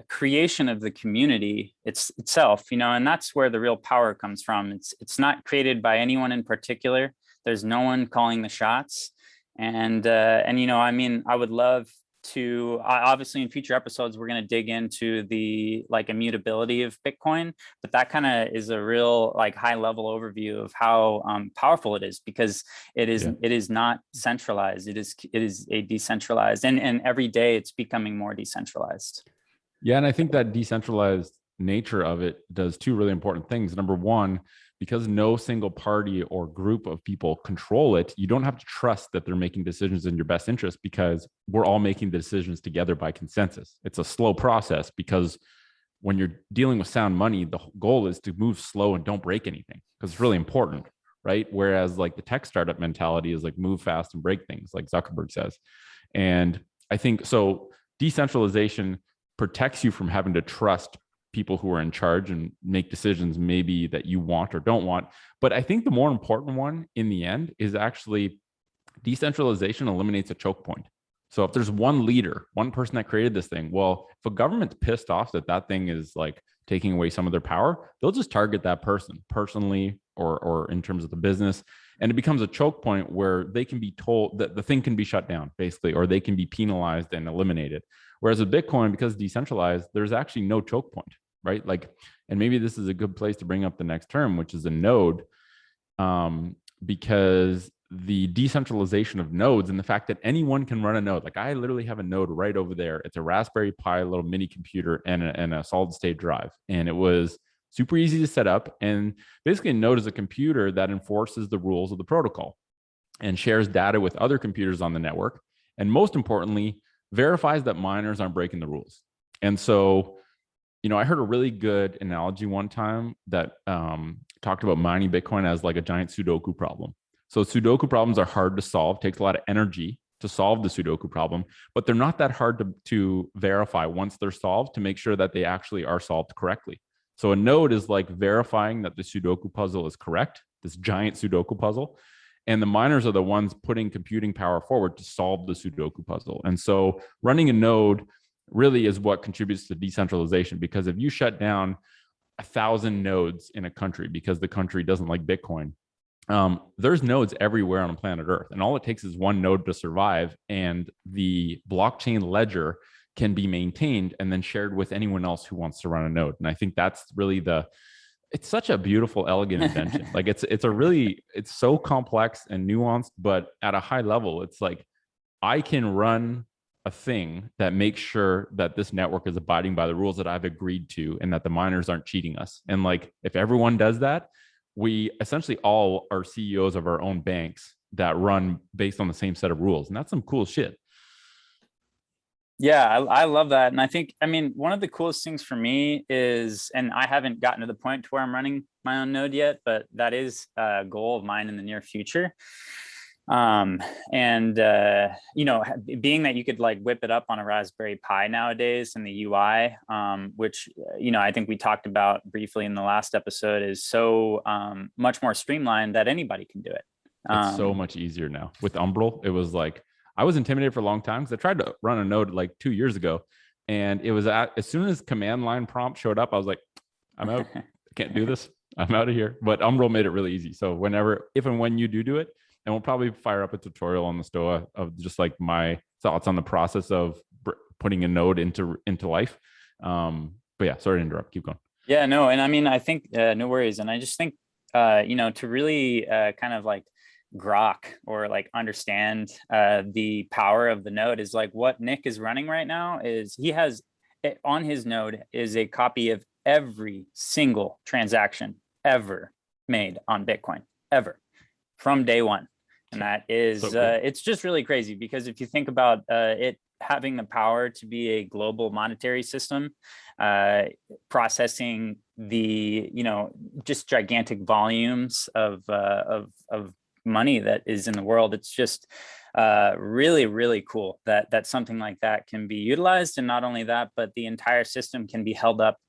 creation of the community itself, and that's where the real power comes from. It's not created by anyone in particular. There's no one calling the shots. And I would love to, obviously in future episodes, we're going to dig into the immutability of Bitcoin, but that kind of is a real high level overview of how powerful it is, because it is not centralized. It is a decentralized, and every day it's becoming more decentralized. Yeah. And I think that decentralized nature of it does two really important things. Number one, because no single party or group of people control it, you don't have to trust that they're making decisions in your best interest, because we're all making the decisions together by consensus. It's a slow process, because when you're dealing with sound money, the goal is to move slow and don't break anything, because it's really important, right? Whereas the tech startup mentality is move fast and break things, like Zuckerberg says. And I think so decentralization protects you from having to trust people who are in charge and make decisions maybe that you want or don't want. But I think the more important one in the end is actually decentralization eliminates a choke point. So if there's one leader, one person that created this thing, well, if a government's pissed off that that thing is like taking away some of their power, they'll just target that person personally or in terms of the business. And it becomes a choke point where they can be told that the thing can be shut down, basically, or they can be penalized and eliminated. Whereas with Bitcoin, because it's decentralized, there's actually no choke point, right? Like, and maybe this is a good place to bring up the next term, which is a node, because the decentralization of nodes and the fact that anyone can run a node. Like I literally have a node right over there. It's a Raspberry Pi little mini computer and a solid state drive. And it was super easy to set up. And basically a node is a computer that enforces the rules of the protocol and shares data with other computers on the network. And most importantly, verifies that miners aren't breaking the rules. And so, you know, I heard a really good analogy one time that talked about mining Bitcoin as like a giant Sudoku problem. So Sudoku problems are hard to solve, takes a lot of energy to solve the Sudoku problem, but they're not that hard to verify once they're solved to make sure that they actually are solved correctly. So a node is like verifying that the Sudoku puzzle is correct, this giant Sudoku puzzle. And the miners are the ones putting computing power forward to solve the Sudoku puzzle. And so running a node really is what contributes to decentralization, because if you shut down 1,000 nodes in a country because the country doesn't like Bitcoin, there's nodes everywhere on planet Earth, and all it takes is one node to survive, and the blockchain ledger can be maintained and then shared with anyone else who wants to run a node. And I think that's really it's such a beautiful, elegant invention. Like it's so complex and nuanced, but at a high level, it's like I can run a thing that makes sure that this network is abiding by the rules that I've agreed to and that the miners aren't cheating us. And like if everyone does that, we essentially all are CEOs of our own banks that run based on the same set of rules. And that's some cool shit. Yeah, I love that. And I think, I mean, one of the coolest things for me is, and I haven't gotten to the point to where I'm running my own node yet, but that is a goal of mine in the near future. You know, being that you could like whip it up on a Raspberry Pi nowadays and the UI, which, you know, I think we talked about briefly in the last episode, is so much more streamlined that anybody can do it. It's so much easier now. With Umbrel, it was like, I was intimidated for a long time because I tried to run a node like 2 years ago. And it was as soon as command line prompt showed up, I was like, I'm out. I can't do this. I'm out of here. But Umbrel made it really easy. So if and when you do it, and we'll probably fire up a tutorial on the Stoa of just like my thoughts on the process of putting a node into life. But yeah, sorry to interrupt. Keep going. Yeah, no. And I mean, I think no worries. And I just think, you know, to really kind of like grok or like understand the power of the node is like what Nick is running right now is he has on his node is a copy of every single transaction ever made on Bitcoin, ever, from day one. And that is, so cool. It's just really crazy because if you think about it having the power to be a global monetary system, processing the, you know, just gigantic volumes of money that is in the world, it's just really, really cool that something like that can be utilized. And not only that, but the entire system can be held up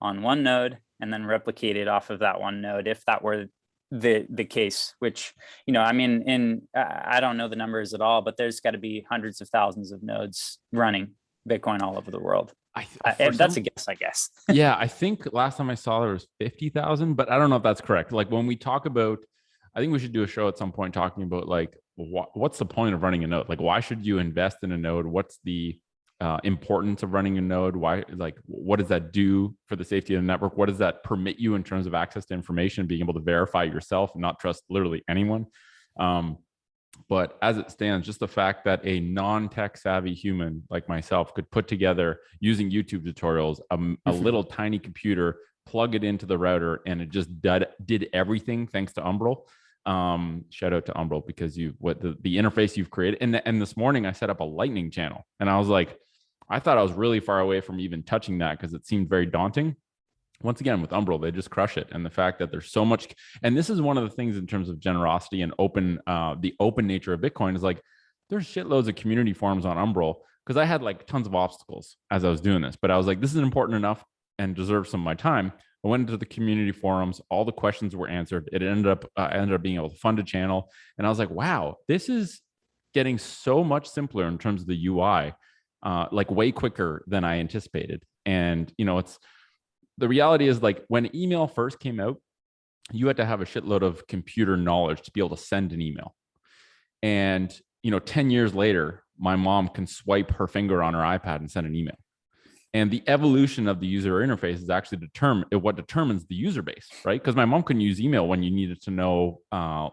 on one node and then replicated off of that one node if that were the case, which, you know, I mean, I don't know the numbers at all, but there's got to be hundreds of thousands of nodes running Bitcoin all over the world. That's a guess, I guess. Yeah, I think last time I saw there was 50,000, but I don't know if that's correct. Like when we talk about, I think we should do a show at some point talking about like, what's the point of running a node? Like, why should you invest in a node? What's the importance of running a node? Why, like, what does that do for the safety of the network? What does that permit you in terms of access to information, being able to verify yourself and not trust literally anyone? But as it stands, just the fact that a non-tech savvy human like myself could put together using YouTube tutorials, a little tiny computer, plug it into the router, and it just did everything thanks to Umbrel. Shout out to Umbrel because the interface you've created. And this morning I set up a Lightning channel, and I was like, I thought I was really far away from even touching that because it seemed very daunting. Once again, with Umbrel, they just crush it. And the fact that there's so much, and this is one of the things in terms of generosity and the open nature of Bitcoin is like, there's shitloads of community forums on Umbrel because I had like tons of obstacles as I was doing this, but I was like, this is important enough. and deserves some of my time, I went into the community forums. All the questions were answered. It ended up I ended up being able to fund a channel, and I was like, wow, this is getting so much simpler in terms of the UI, like way quicker than I anticipated. And it's the reality is, like, when email first came out, you had to have a shitload of computer knowledge to be able to send an email. And 10 years later, my mom can swipe her finger on her iPad and send an email. And the evolution of the user interface is actually what determines the user base, right? Because my mom couldn't use email when you needed to know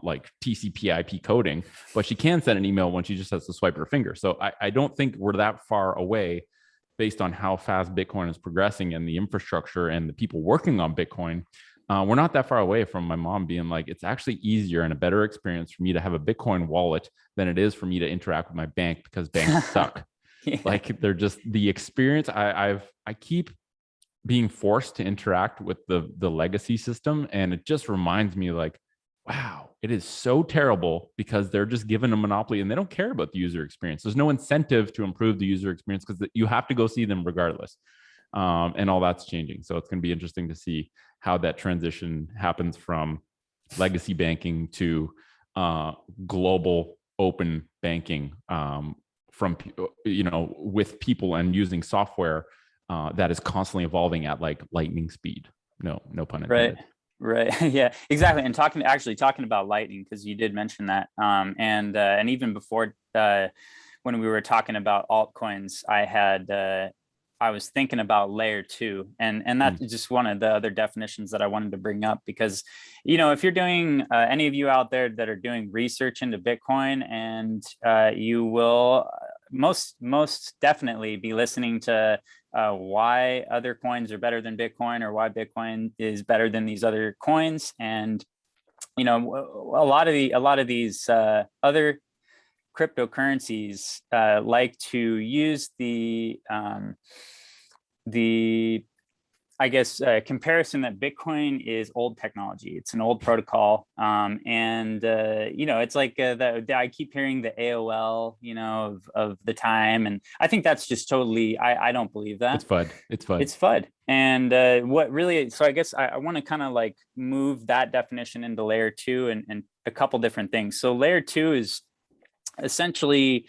like TCP/IP coding, but she can send an email when she just has to swipe her finger. So I don't think we're that far away, based on how fast Bitcoin is progressing and the infrastructure and the people working on Bitcoin. We're not that far away from my mom being like, it's actually easier and a better experience for me to have a Bitcoin wallet than it is for me to interact with my bank, because banks suck. Yeah. Like, they're just the experience. I keep being forced to interact with the legacy system, and it just reminds me, like, wow, it is so terrible, because they're just given a monopoly and they don't care about the user experience. There's no incentive to improve the user experience, because you have to go see them regardless. And all that's changing. So it's going to be interesting to see how that transition happens from legacy banking to global open banking, from with people and using software that is constantly evolving at like lightning speed. No pun intended. Right. Yeah, exactly. And talking about Lightning, because you did mention that, and even before, when we were talking about altcoins, I was thinking about layer 2, and that's just one of the other definitions that I wanted to bring up, because if you're doing any of you out there that are doing research into Bitcoin, and you will most definitely be listening to why other coins are better than Bitcoin, or why Bitcoin is better than these other coins. And a lot of these other cryptocurrencies like to use the I guess comparison that Bitcoin is old technology. It's an old protocol, and it's like I keep hearing the AOL, of the time, and I think that's just totally. I don't believe that. It's FUD. It's FUD. And what really? So I guess I want to kind of like move that definition into layer 2 and a couple different things. So layer 2 is essentially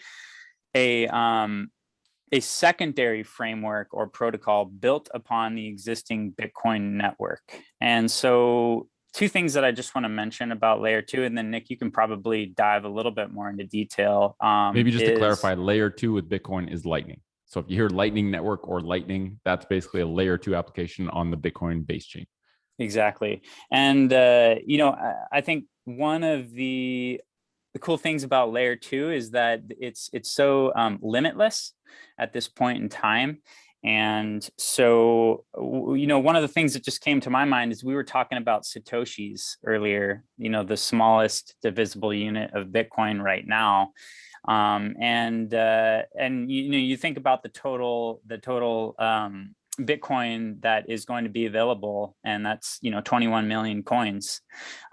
a secondary framework or protocol built upon the existing Bitcoin network. And so two things that I just want to mention about layer 2, and then Nick, you can probably dive a little bit more into detail. Maybe just to clarify, layer 2 with Bitcoin is Lightning. So if you hear Lightning Network or Lightning, that's basically a layer 2 application on the Bitcoin base chain. Exactly. And, I think one of the cool things about layer 2 is that it's so limitless at this point in time. And so, one of the things that just came to my mind is we were talking about Satoshis earlier, the smallest divisible unit of Bitcoin right now. And you think about the total Bitcoin that is going to be available, and that's 21 million coins.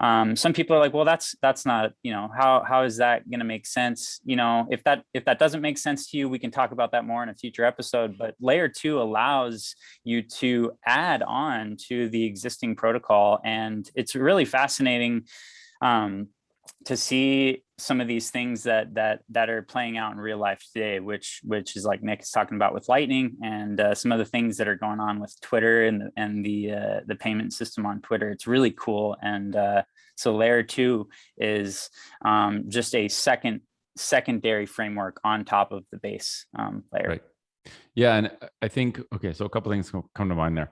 Some people are like, well, that's not, how is that going to make sense? If that doesn't make sense to you, we can talk about that more in a future episode. But layer 2 allows you to add on to the existing protocol, and it's really fascinating to see some of these things that are playing out in real life today, which is like Nick is talking about with Lightning, and some of the things that are going on with Twitter and the payment system on Twitter. It's really cool. And so layer 2 is just a secondary framework on top of the base layer. Right. Yeah, and I think, okay, so a couple of things come to mind there.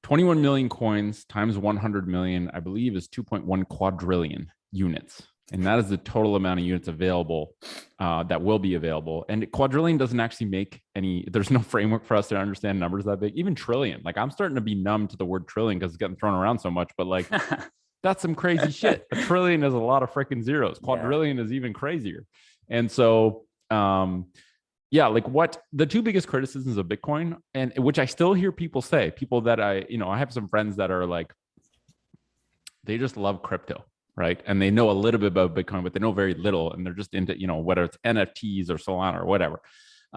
21 million coins times 100 million, I believe, is 2.1 quadrillion units. And that is the total amount of units available that will be available. And quadrillion doesn't actually make there's no framework for us to understand numbers that big. Even trillion, like, I'm starting to be numb to the word trillion because it's getting thrown around so much, but like, that's some crazy shit. A trillion is a lot of freaking zeros. Quadrillion is even crazier. And so, yeah, like, what the two biggest criticisms of Bitcoin, and which I still hear people say, people that I have some friends that are like, they just love crypto, right? And they know a little bit about Bitcoin, but they know very little. And they're just into, whether it's NFTs or Solana or whatever.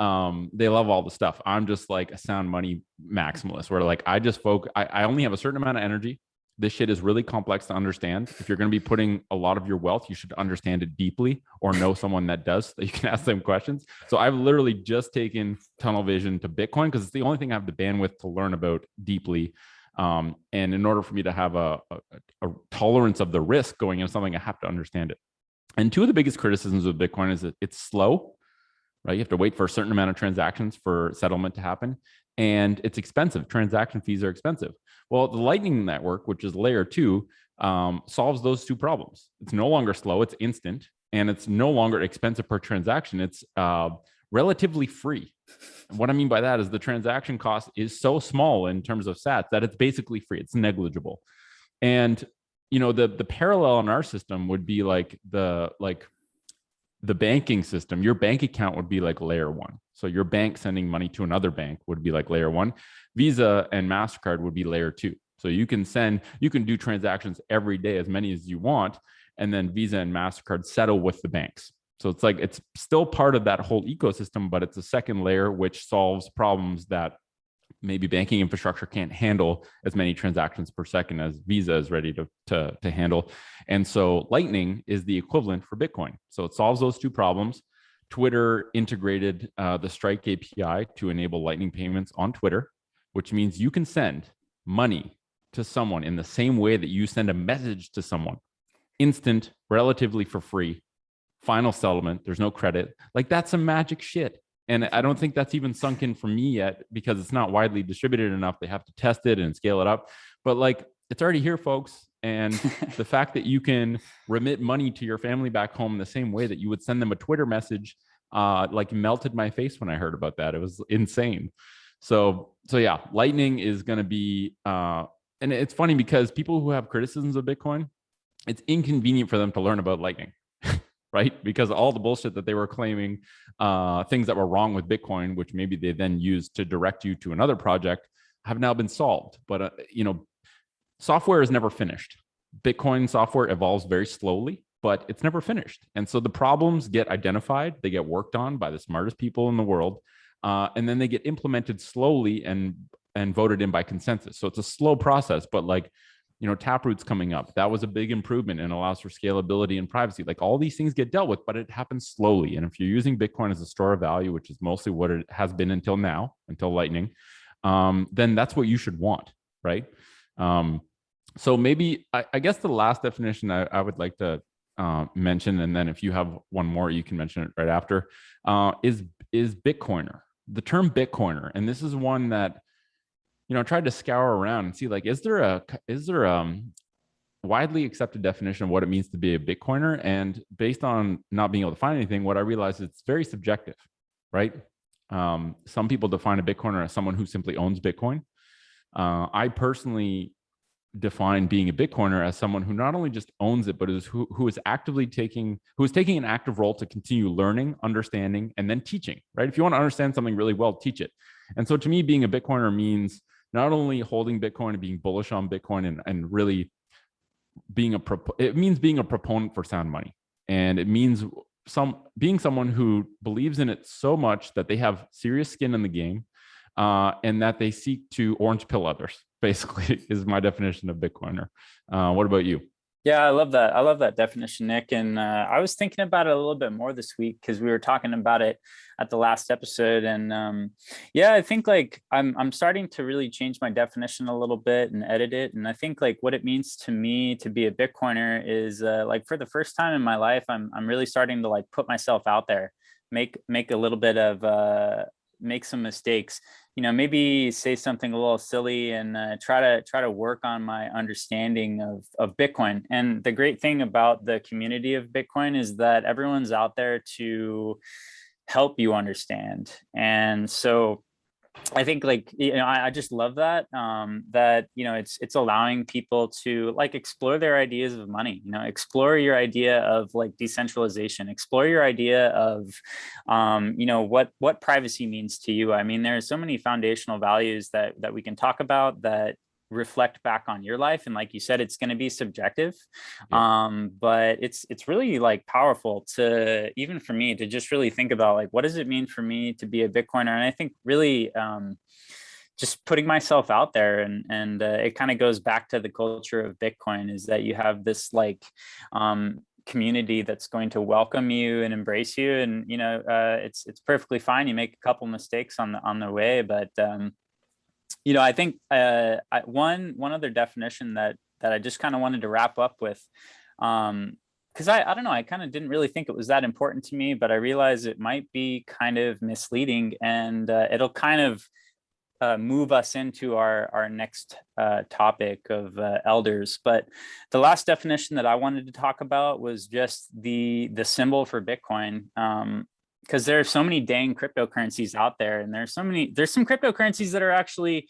They love all the stuff. I'm just like a sound money maximalist where like I just focus, I only have a certain amount of energy. This shit is really complex to understand. If you're going to be putting a lot of your wealth, you should understand it deeply or know someone that does so that you can ask them questions. So I've literally just taken tunnel vision to Bitcoin because it's the only thing I have the bandwidth to learn about deeply. And in order for me to have a tolerance of the risk going into something, I have to understand it. And two of the biggest criticisms of Bitcoin is that it's slow, right? You have to wait for a certain amount of transactions for settlement to happen. And it's expensive. Transaction fees are expensive. Well, the Lightning Network, which is layer 2, solves those two problems. It's no longer slow, it's instant, and it's no longer expensive per transaction. It's relatively free. And what I mean by that is the transaction cost is so small in terms of sats that it's basically free. It's negligible. And the parallel in our system would be like the banking system. Your bank account would be like layer 1. So your bank sending money to another bank would be like layer 1. Visa and MasterCard would be layer 2. So you can do transactions every day, as many as you want, and then Visa and MasterCard settle with the banks. So it's like it's still part of that whole ecosystem, but it's a second layer which solves problems that maybe banking infrastructure can't handle as many transactions per second as Visa is ready to handle. And so Lightning is the equivalent for Bitcoin. So it solves those two problems. Twitter integrated the Strike API to enable Lightning payments on Twitter, which means you can send money to someone in the same way that you send a message to someone. Instant, relatively for free, final settlement, there's no credit. Like that's some magic shit. And I don't think that's even sunk in for me yet because it's not widely distributed enough. They have to test it and scale it up. But like it's already here, folks. And the fact that you can remit money to your family back home in the same way that you would send them a Twitter message, like melted my face when I heard about that. It was insane. So yeah, Lightning is going to be, and it's funny because people who have criticisms of Bitcoin, it's inconvenient for them to learn about Lightning. Right? Because all the bullshit that they were claiming, things that were wrong with Bitcoin, which maybe they then used to direct you to another project, have now been solved. But, software is never finished. Bitcoin software evolves very slowly, but it's never finished. And so the problems get identified, they get worked on by the smartest people in the world, and then they get implemented slowly and voted in by consensus. So it's a slow process, but like, Taproot's coming up. That was a big improvement and allows for scalability and privacy. Like all these things get dealt with, but it happens slowly. And if you're using Bitcoin as a store of value, which is mostly what it has been until now, until Lightning, then that's what you should want, right? So maybe, I guess the last definition I would like to mention, and then if you have one more, you can mention it right after, is Bitcoiner. The term Bitcoiner, and this is one that I tried to scour around and see like, is there a widely accepted definition of what it means to be a Bitcoiner? And based on not being able to find anything, what I realized it's very subjective, right? Some people define a Bitcoiner as someone who simply owns Bitcoin. I personally define being a Bitcoiner as someone who not only just owns it, but who is taking an active role to continue learning, understanding, and then teaching, right? If you want to understand something really well, teach it. And so to me, being a Bitcoiner means not only holding Bitcoin and being bullish on Bitcoin and really it means being a proponent for sound money. And it means being someone who believes in it so much that they have serious skin in the game, and that they seek to orange pill others, basically, is my definition of Bitcoiner. What about you? Yeah, I love that. I love that definition, Nick. And I was thinking about it a little bit more this week because we were talking about it at the last episode. And yeah, I think like I'm starting to really change my definition a little bit and edit it. And I think like what it means to me to be a Bitcoiner is like for the first time in my life, I'm really starting to like put myself out there, make a little bit of make some mistakes, maybe say something a little silly and try to work on my understanding of Bitcoin. And the great thing about the community of Bitcoin is that everyone's out there to help you understand. And so I think like, I just love that, that, it's allowing people to like explore their ideas of money, explore your idea of like decentralization, explore your idea of, what privacy means to you. I mean, there are so many foundational values that we can talk about that, reflect back on your life. And like you said, it's going to be subjective. Yeah. But it's really like powerful to, even for me, to just really think about like, what does it mean for me to be a Bitcoiner? And I think really just putting myself out there, and it kind of goes back to the culture of Bitcoin, is that you have this like community that's going to welcome you and embrace you. And it's perfectly fine. You make a couple mistakes on the way, but I think one other definition that I just kind of wanted to wrap up with, because I don't know, I kind of didn't really think it was that important to me, but I realized it might be kind of misleading, and it'll kind of move us into our next topic of elders. But the last definition that I wanted to talk about was just the symbol for Bitcoin. Because there are so many dang cryptocurrencies out there, and there's some cryptocurrencies that are actually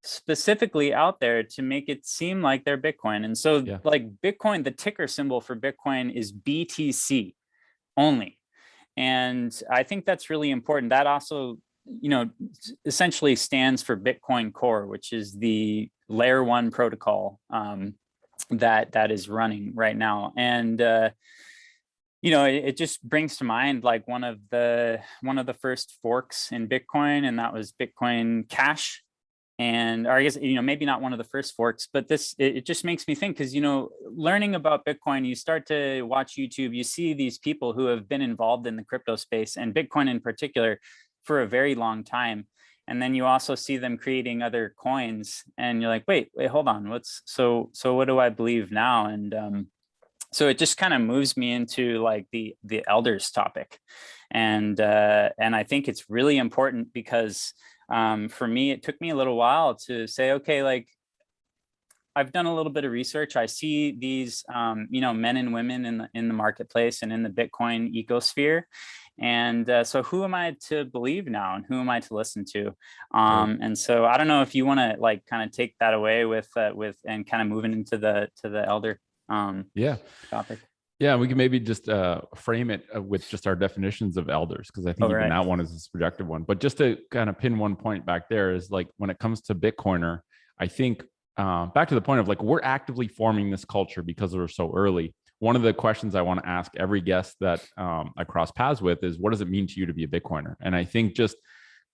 specifically out there to make it seem like they're Bitcoin. And so like Bitcoin, the ticker symbol for Bitcoin is BTC only. And I think that's really important. That also, essentially stands for Bitcoin Core, which is the layer 1 protocol that is running right now. And it just brings to mind like one of the first forks in Bitcoin, and that was Bitcoin Cash. And or I guess, maybe not one of the first forks, but it just makes me think, because, learning about Bitcoin, you start to watch YouTube, you see these people who have been involved in the crypto space, and Bitcoin in particular, for a very long time. And then you also see them creating other coins, and you're like, wait, hold on. So what do I believe now? And so it just kind of moves me into like the elders topic. And I think it's really important because for me, it took me a little while to say, okay, like I've done a little bit of research. I see these, men and women in the marketplace and in the Bitcoin ecosphere. And so who am I to believe now, and who am I to listen to? And so I don't know if you want to like kind of take that away with and kind of moving into the elder topic. Yeah, we can maybe just frame it with just our definitions of elders, because I think even that one is a subjective one. But just to kind of pin one point back there is like, when it comes to Bitcoiner, I think back to the point of like, we're actively forming this culture because we're so early. One of the questions I want to ask every guest that I cross paths with is, what does it mean to you to be a Bitcoiner? And I think just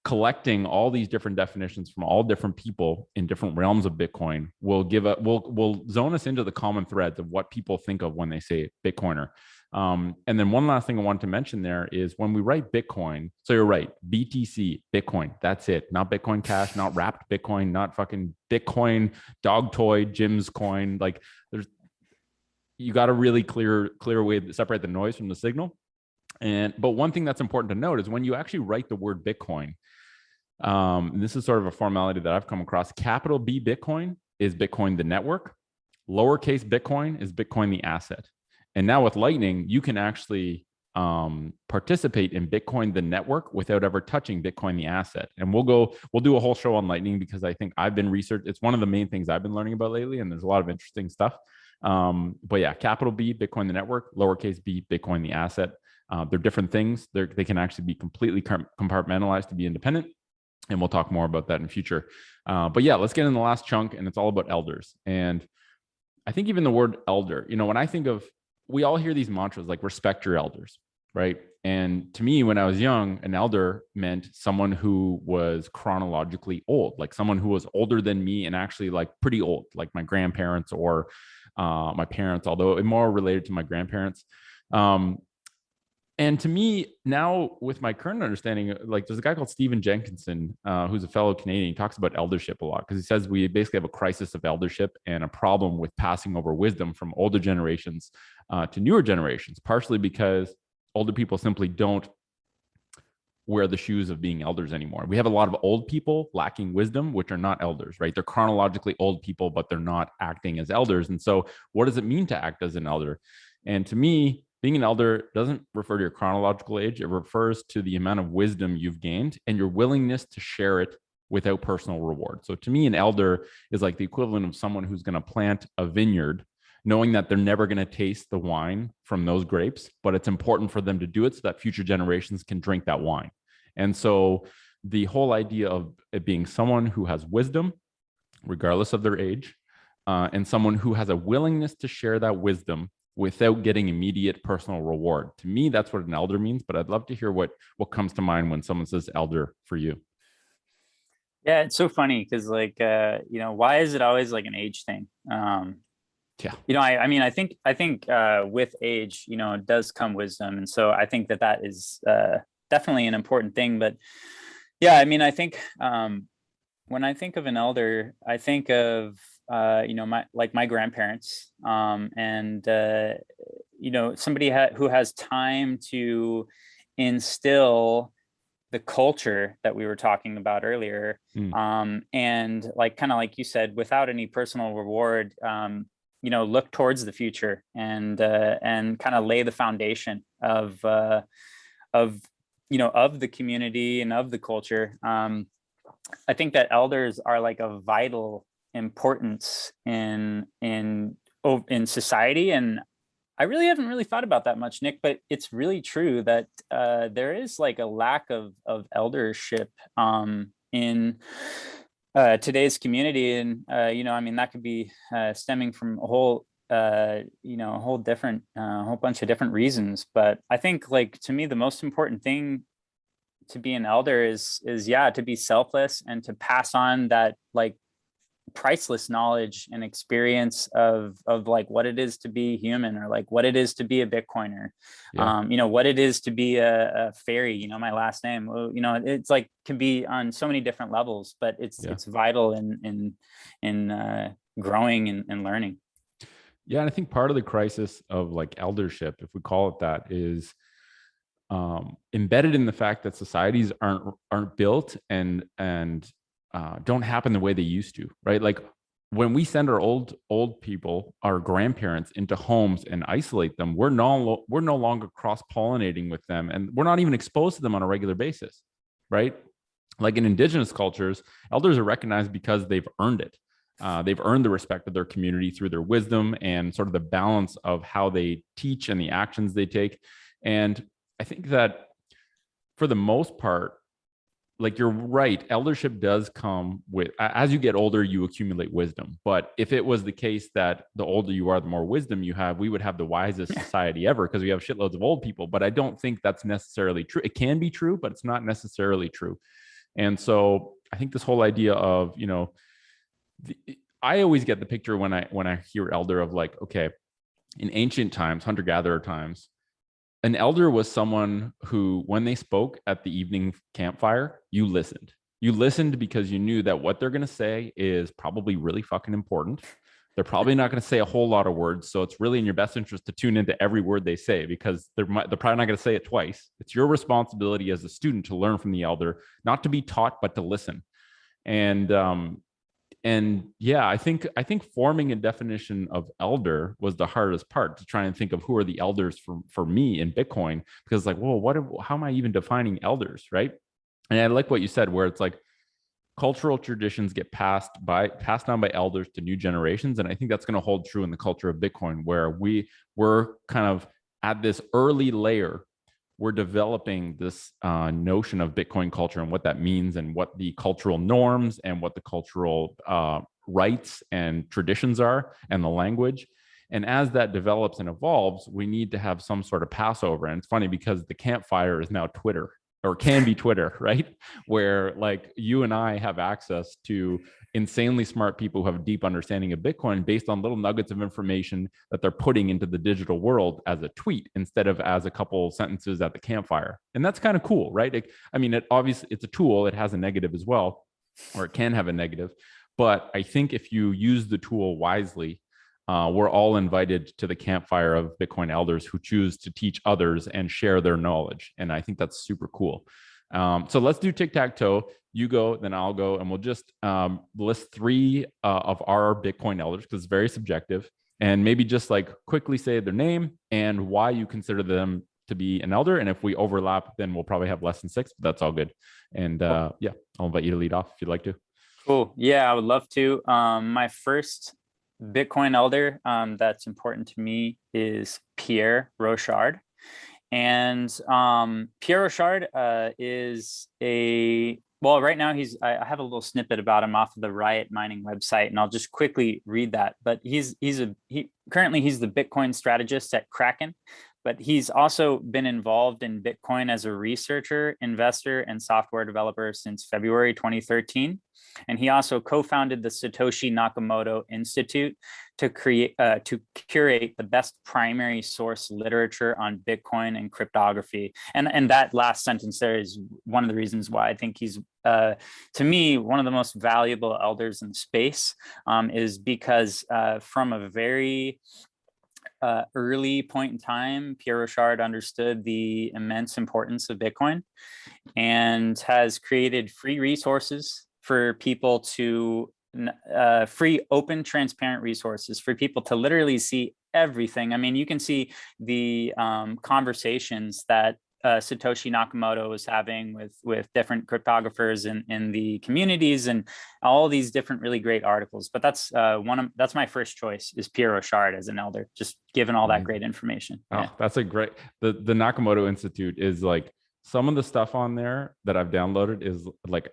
collecting all these different definitions from all different people in different realms of Bitcoin will zone us into the common threads of what people think of when they say Bitcoiner. And then one last thing I want to mention there is, when we write Bitcoin, so you're right, BTC, Bitcoin, that's it. Not Bitcoin Cash, not wrapped Bitcoin, not fucking Bitcoin dog toy, Jim's coin. Like you got a really clear way to separate the noise from the signal. But one thing that's important to note is, when you actually write the word Bitcoin, and this is sort of a formality that I've come across, capital B Bitcoin is Bitcoin the network, lowercase Bitcoin is Bitcoin the asset. And now with Lightning, you can actually participate in Bitcoin the network without ever touching Bitcoin the asset. And we'll do a whole show on Lightning, because I think I've been researching. It's one of the main things I've been learning about lately, and there's a lot of interesting stuff. But yeah, capital B Bitcoin the network, lowercase b Bitcoin the asset. They're different things. They can actually be completely compartmentalized to be independent. And we'll talk more about that in future. But yeah, let's get in the last chunk, and it's all about elders. And I think even the word elder, when I think of, we all hear these mantras like respect your elders, right? And to me, when I was young, an elder meant someone who was chronologically old, like someone who was older than me and actually like pretty old, like my grandparents or my parents, although more related to my grandparents. And to me now, with my current understanding, like there's a guy called Stephen Jenkinson, who's a fellow Canadian. He talks about eldership a lot, because he says we basically have a crisis of eldership and a problem with passing over wisdom from older generations to newer generations, partially because older people simply don't wear the shoes of being elders anymore. We have a lot of old people lacking wisdom, which are not elders, right? They're chronologically old people, but they're not acting as elders. And so what does it mean to act as an elder? And to me, being an elder doesn't refer to your chronological age. It refers to the amount of wisdom you've gained and your willingness to share it without personal reward. So to me, an elder is like the equivalent of someone who's going to plant a vineyard, knowing that they're never going to taste the wine from those grapes, but it's important for them to do it so that future generations can drink that wine. And so the whole idea of it being someone who has wisdom, regardless of their age, and someone who has a willingness to share that wisdom without getting immediate personal reward. To me, that's what an elder means, but I'd love to hear what comes to mind when someone says elder for you. Yeah, it's so funny because like why is it always like an age thing? Yeah. I mean, I think with age, it does come wisdom, and so I think that is definitely an important thing. But yeah, I mean, I think when I think of an elder, I think of my grandparents, and somebody who has time to instill the culture that we were talking about earlier, Mm. and like kind of like you said, without any personal reward, look towards the future and kind of lay the foundation of of the community and of the culture. I think that elders are like a vital importance in society, and I really haven't really thought about that much, Nick, but it's really true that there is like a lack of eldership in today's community, and I mean that could be stemming from a whole a whole bunch of different reasons. But I think like to me the most important thing to be an elder is yeah, to be selfless and to pass on that like priceless knowledge and experience of like what it is to be human, or like what it is to be a Bitcoiner, Yeah. what it is to be a fairy, my last name. Well, it's like can be on so many different levels, but Yeah. it's vital in growing and learning. Yeah. And I think part of the crisis of like eldership, if we call it that, is embedded in the fact that societies aren't built and don't happen the way they used to, right? Like when we send our old people, our grandparents, into homes and isolate them, we're no longer cross pollinating with them, and we're not even exposed to them on a regular basis, right? Like in indigenous cultures, elders are recognized because they've earned it. They've earned the respect of their community through their wisdom and sort of the balance of how they teach and the actions they take. And I think that for the most part, like you're right, eldership does come with, as you get older, you accumulate wisdom. But if it was the case that the older you are, the more wisdom you have, we would have the wisest society ever because we have shitloads of old people. But I don't think that's necessarily true. It can be true, but it's not necessarily true. And so I think this whole idea of, I always get the picture when I hear elder of like, okay, in ancient times, hunter-gatherer times, an elder was someone who, when they spoke at the evening campfire, you listened. You listened because you knew that what they're going to say is probably really fucking important. They're probably not going to say a whole lot of words. So it's really in your best interest to tune into every word they say because they're probably not going to say it twice. It's your responsibility as a student to learn from the elder, not to be taught, but to listen. And yeah, I think forming a definition of elder was the hardest part, to try and think of who are the elders for me in Bitcoin, because like, whoa, how am I even defining elders, right? And I like what you said, where it's like cultural traditions get passed down by elders to new generations, and I think that's going to hold true in the culture of Bitcoin, where we're kind of at this early layer. We're developing this notion of Bitcoin culture and what that means, and what the cultural norms and what the cultural rights and traditions are, and the language. And as that develops and evolves, we need to have some sort of Passover. And it's funny because the campfire is now Twitter, or can be Twitter, right? Where like you and I have access to insanely smart people who have a deep understanding of Bitcoin based on little nuggets of information that they're putting into the digital world as a tweet instead of as a couple sentences at the campfire. And that's kind of cool, right? I mean, obviously it's a tool. It has a negative as well, or it can have a negative. But I think if you use the tool wisely, we're all invited to the campfire of Bitcoin elders who choose to teach others and share their knowledge. And I think that's super cool. So let's do tic-tac-toe. You go, then I'll go, and we'll just list three of our Bitcoin elders because it's very subjective. And maybe just like quickly say their name and why you consider them to be an elder. And if we overlap, then we'll probably have less than six, but that's all good. And yeah, I'll invite you to lead off if you'd like to. Cool. Yeah, I would love to. My first Bitcoin elder that's important to me is Pierre Rochard. And Pierre Rochard is Well, right now I have a little snippet about him off of the Riot Mining website, and I'll just quickly read that. But currently he's the Bitcoin strategist at Kraken, but he's also been involved in Bitcoin as a researcher, investor, and software developer since February 2013. And he also co-founded the Satoshi Nakamoto Institute to curate the best primary source literature on Bitcoin and cryptography. And that last sentence there is one of the reasons why I think he's, to me, one of the most valuable elders in space, is because from a very early point in time, Pierre Rochard understood the immense importance of Bitcoin and has created free resources for people to free, open, transparent resources for people to literally see everything. I mean, you can see the conversations that Satoshi Nakamoto was having with different cryptographers in the communities, and all these different really great articles. But that's that's my first choice, is Pierre Rochard as an elder, just given all that great information. Oh, yeah. That's a great, the Nakamoto Institute is like, some of the stuff on there that I've downloaded is like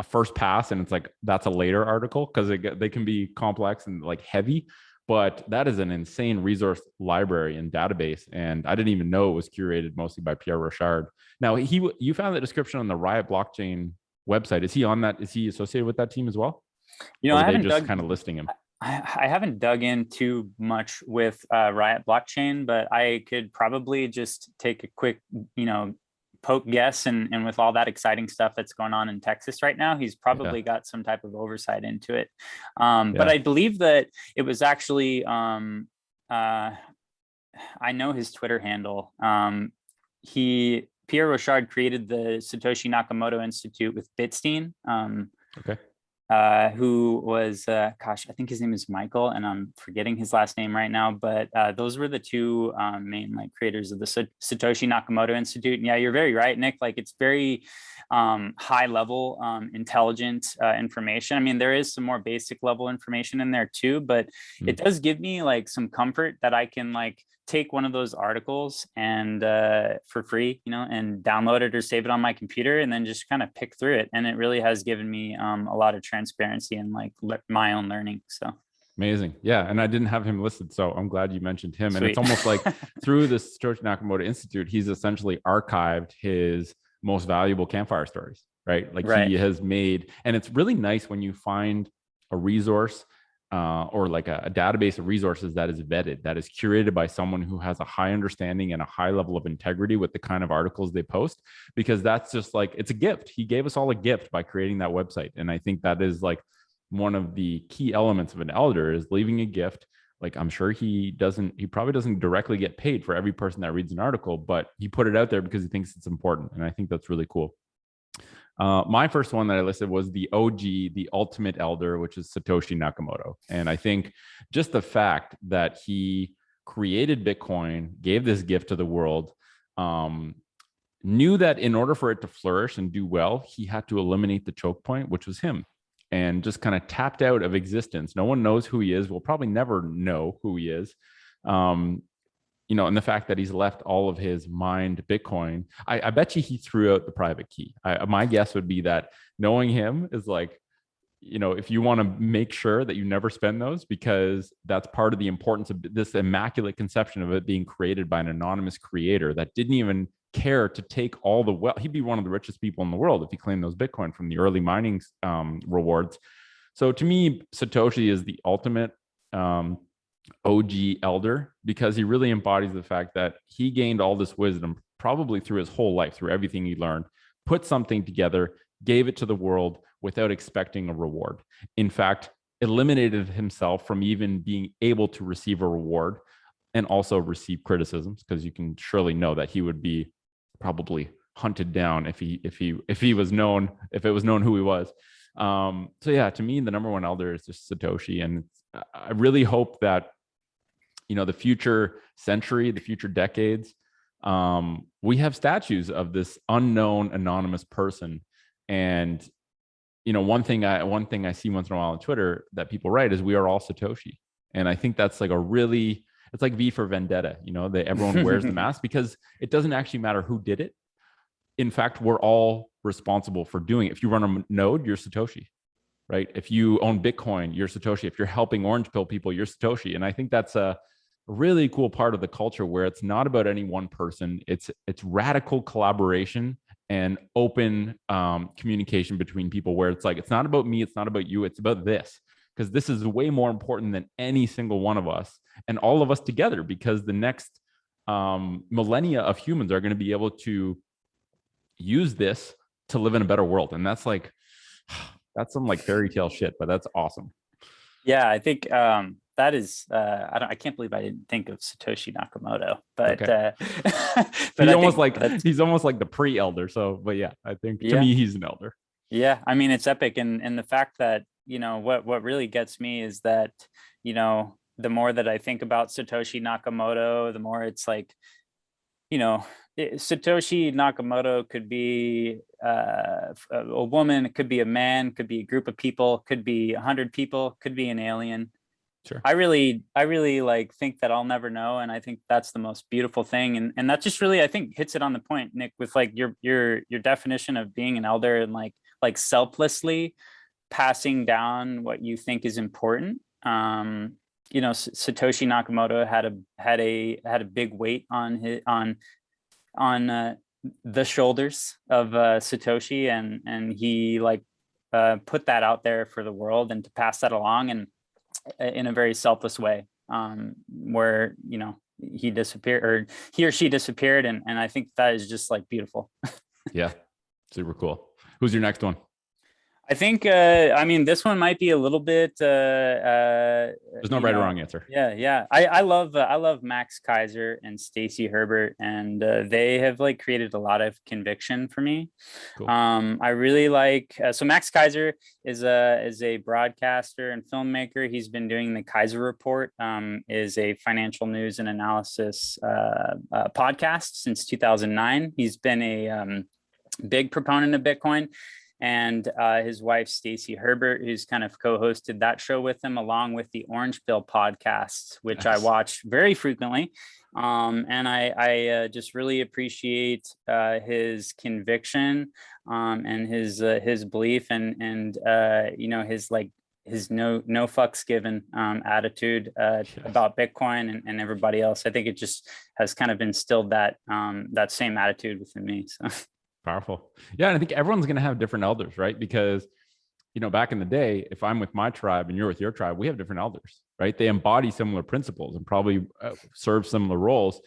a first pass, and it's like, that's a later article because they can be complex and like heavy, but that is an insane resource library and database, and I didn't even know it was curated mostly by Pierre Rochard. Now, you found the description on the Riot blockchain website. Is he on that? Is he associated with that team as well? Or I they haven't just kind of listing him? I haven't dug in too much with Riot blockchain, but I could probably just take a quick, poke guess, and with all that exciting stuff that's going on in Texas right now, he's probably got some type of oversight into it. But I believe that it was actually, I know his Twitter handle. Pierre Rochard created the Satoshi Nakamoto Institute with Bitstein. Okay. Who was, gosh, I think his name is Michael, and I'm forgetting his last name right now, but those were the two main creators of the Satoshi Nakamoto Institute. And yeah, you're very right, Nick. Like, it's very high level, intelligent information. I mean, there is some more basic level information in there too, but it does give me like some comfort that I can take one of those articles and for free, and download it or save it on my computer, and then just kind of pick through it. And it really has given me a lot of transparency and my own learning. So amazing. Yeah. And I didn't have him listed, so I'm glad you mentioned him. Sweet. And it's almost like through the Satoshi Nakamoto Institute, he's essentially archived his most valuable campfire stories, right? He has made, and it's really nice when you find a resource or like a database of resources that is vetted, that is curated by someone who has a high understanding and a high level of integrity with the kind of articles they post, because that's just it's a gift. He gave us all a gift by creating that website. And I think that is one of the key elements of an elder, is leaving a gift. I'm sure he probably doesn't directly get paid for every person that reads an article, but he put it out there because he thinks it's important. And I think that's really cool. My first one that I listed was the OG, the ultimate elder, which is Satoshi Nakamoto. And I think just the fact that he created Bitcoin, gave this gift to the world, knew that in order for it to flourish and do well, he had to eliminate the choke point, which was him, and just kind of tapped out of existence. No one knows who he is. We'll probably never know who he is. And the fact that he's left all of his mined Bitcoin, I bet you he threw out the private key. My guess would be that, knowing him, is if you want to make sure that you never spend those, because that's part of the importance of this immaculate conception of it being created by an anonymous creator that didn't even care to take all the wealth. He'd be one of the richest people in the world if he claimed those Bitcoin from the early mining rewards. So to me, Satoshi is the ultimate OG elder, because he really embodies the fact that he gained all this wisdom probably through his whole life, through everything he learned, put something together, gave it to the world without expecting a reward. In fact, eliminated himself from even being able to receive a reward, and also receive criticisms, because you can surely know that he would be probably hunted down if it was known who he was. So yeah, to me, the number one elder is just Satoshi. And I really hope that, the future century, the future decades, we have statues of this unknown anonymous person. And, one thing I see once in a while on Twitter that people write is, "We are all Satoshi." And I think that's it's like V for Vendetta, everyone wears the mask, because it doesn't actually matter who did it. In fact, we're all responsible for doing it. If you run a node, you're Satoshi, right? If you own Bitcoin, you're Satoshi. If you're helping orange pill people, you're Satoshi. And I think that's a really cool part of the culture where it's not about any one person. It's radical collaboration and open communication between people, where it's like, it's not about me, it's not about you, it's about this, because this is way more important than any single one of us and all of us together, because the next millennia of humans are going to be able to use this to live in a better world. And that's like, that's some like fairy tale shit, but that's awesome. Yeah, I think that is I can't believe I didn't think of Satoshi Nakamoto, but Okay. but He's almost like the pre-elder. So, but yeah, I think to yeah, me he's an elder. yeah. I mean, it's epic, and the fact that, what really gets me is that, the more that I think about Satoshi Nakamoto, the more it's like, Satoshi Nakamoto could be a woman, it could be a man, could be a group of people, could be 100 people, could be an alien. Sure. I really like think that I'll never know, and I think that's the most beautiful thing, and that just really, I think, hits it on the point, Nick, with like your definition of being an elder, and like selflessly passing down what you think is important. Satoshi Nakamoto had a big weight on his on the shoulders of Satoshi, and he put that out there for the world and to pass that along, and in a very selfless way, where he disappeared, or he or she disappeared, and I think that is just like beautiful. Yeah, super cool. Who's your next one? I think I mean, this one might be a little bit There's no right or wrong answer. yeah. I love Max Kaiser and Stacy Herbert, and they have like created a lot of conviction for me. Cool. I really like so Max Kaiser is a broadcaster and filmmaker. He's been doing the Kaiser Report, is a financial news and analysis podcast since 2009. He's been a big proponent of Bitcoin. And his wife, Stacy Herbert, who's kind of co-hosted that show with him, along with the Orange Pill podcast, which I watch very frequently. And I just really appreciate his conviction and his belief, and his no fucks given attitude about Bitcoin and everybody else. I think it just has kind of instilled that same attitude within me. So. Powerful. Yeah. And I think everyone's going to have different elders, right? Because, back in the day, if I'm with my tribe and you're with your tribe, we have different elders, right? They embody similar principles and probably serve similar roles.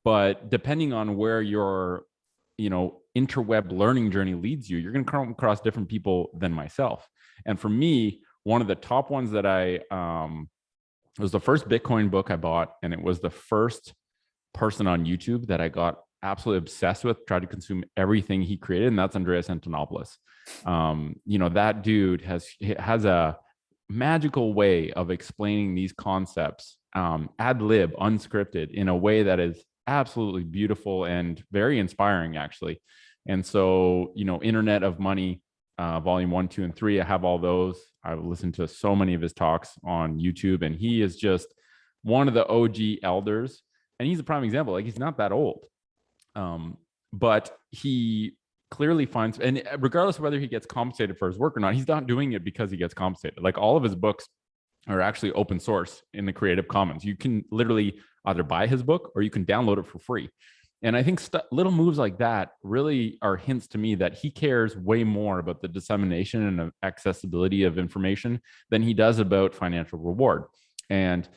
But depending on where your, interweb learning journey leads you, you're going to come across different people than myself. And for me, one of the top ones that it was the first Bitcoin book I bought, and it was the first person on YouTube that I got absolutely obsessed with, tried to consume everything he created, and that's Andreas Antonopoulos. That dude has a magical way of explaining these concepts, ad lib, unscripted, in a way that is absolutely beautiful and very inspiring, actually. And so, Internet of Money, volume 1, 2, and 3, I have all those. I've listened to so many of his talks on YouTube, and he is just one of the OG elders. And he's a prime example. Like, he's not that old. But he clearly finds, and regardless of whether he gets compensated for his work or not, he's not doing it because he gets compensated. Like, all of his books are actually open source in the Creative Commons. You can literally either buy his book or you can download it for free. And I think little moves like that really are hints to me that he cares way more about the dissemination and accessibility of information than he does about financial reward. And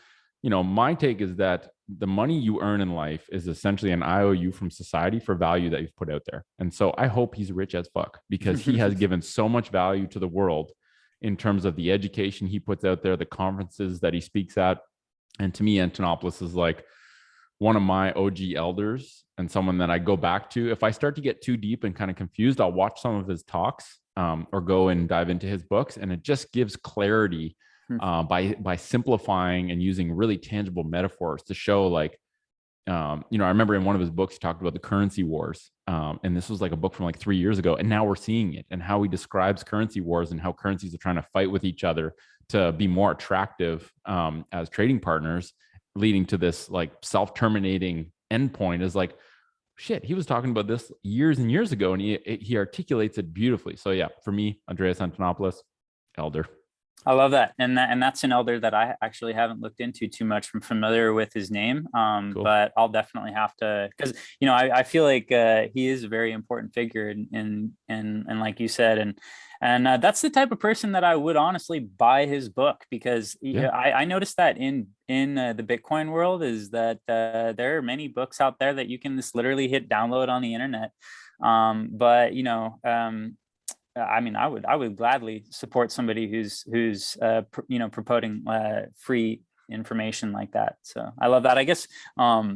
my take is that the money you earn in life is essentially an IOU from society for value that you've put out there. And so I hope he's rich as fuck, because he has given so much value to the world in terms of the education he puts out there, the conferences that he speaks at. And to me, Antonopoulos is like one of my OG elders, and someone that I go back to. If I start to get too deep and kind of confused, I'll watch some of his talks or go and dive into his books. And it just gives clarity by simplifying and using really tangible metaphors to show, like, I remember in one of his books, he talked about the currency wars. And this was like a book from like 3 years ago. And now we're seeing it, and how he describes currency wars and how currencies are trying to fight with each other to be more attractive as trading partners, leading to this like self-terminating endpoint, is like, shit, he was talking about this years and years ago, and he articulates it beautifully. So yeah, for me, Andreas Antonopoulos, elder. I love that. And that's an elder that I actually haven't looked into too much. I'm familiar with his name, Cool. but I'll definitely have to, because I feel like he is a very important figure, and like you said, and that's the type of person that I would honestly buy his book, because Yeah. I noticed that in the Bitcoin world is that there are many books out there that you can just literally hit download on the internet. But I mean, I would gladly support somebody who's promoting free information like that. So I love that. I guess my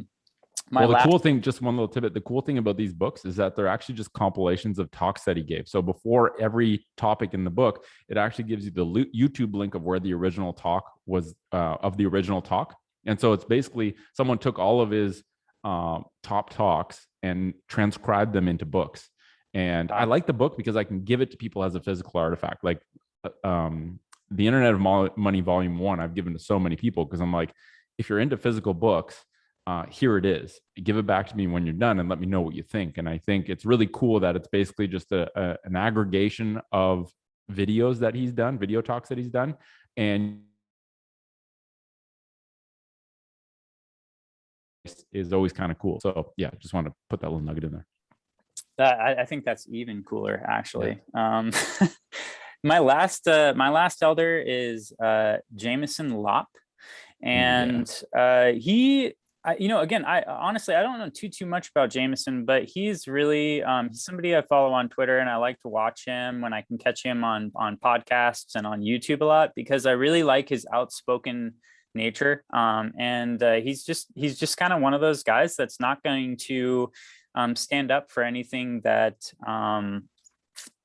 Well, the last. cool thing, just one little tidbit, the cool thing about these books is that they're actually just compilations of talks that he gave. So before every topic in the book, it actually gives you the YouTube link of where the original talk was, of the original talk. And so it's basically someone took all of his top talks and transcribed them into books. And I like the book because I can give it to people as a physical artifact. Like the Internet of Money Volume 1, I've given to so many people because I'm like, if you're into physical books, here it is. Give it back to me when you're done and let me know what you think. And I think it's really cool that it's basically just an aggregation of videos that he's done, video talks that he's done. And is always kind of cool. So yeah, just want to put that little nugget in there. I think that's even cooler, actually. Yeah. My last elder is Jameson Lopp, and he, again, I honestly I don't know too much about Jameson, but he's really he's somebody I follow on Twitter, and I like to watch him when I can catch him on podcasts and on YouTube a lot, because I really like his outspoken nature. And he's just kind of one of those guys that's not going to stand up for anything that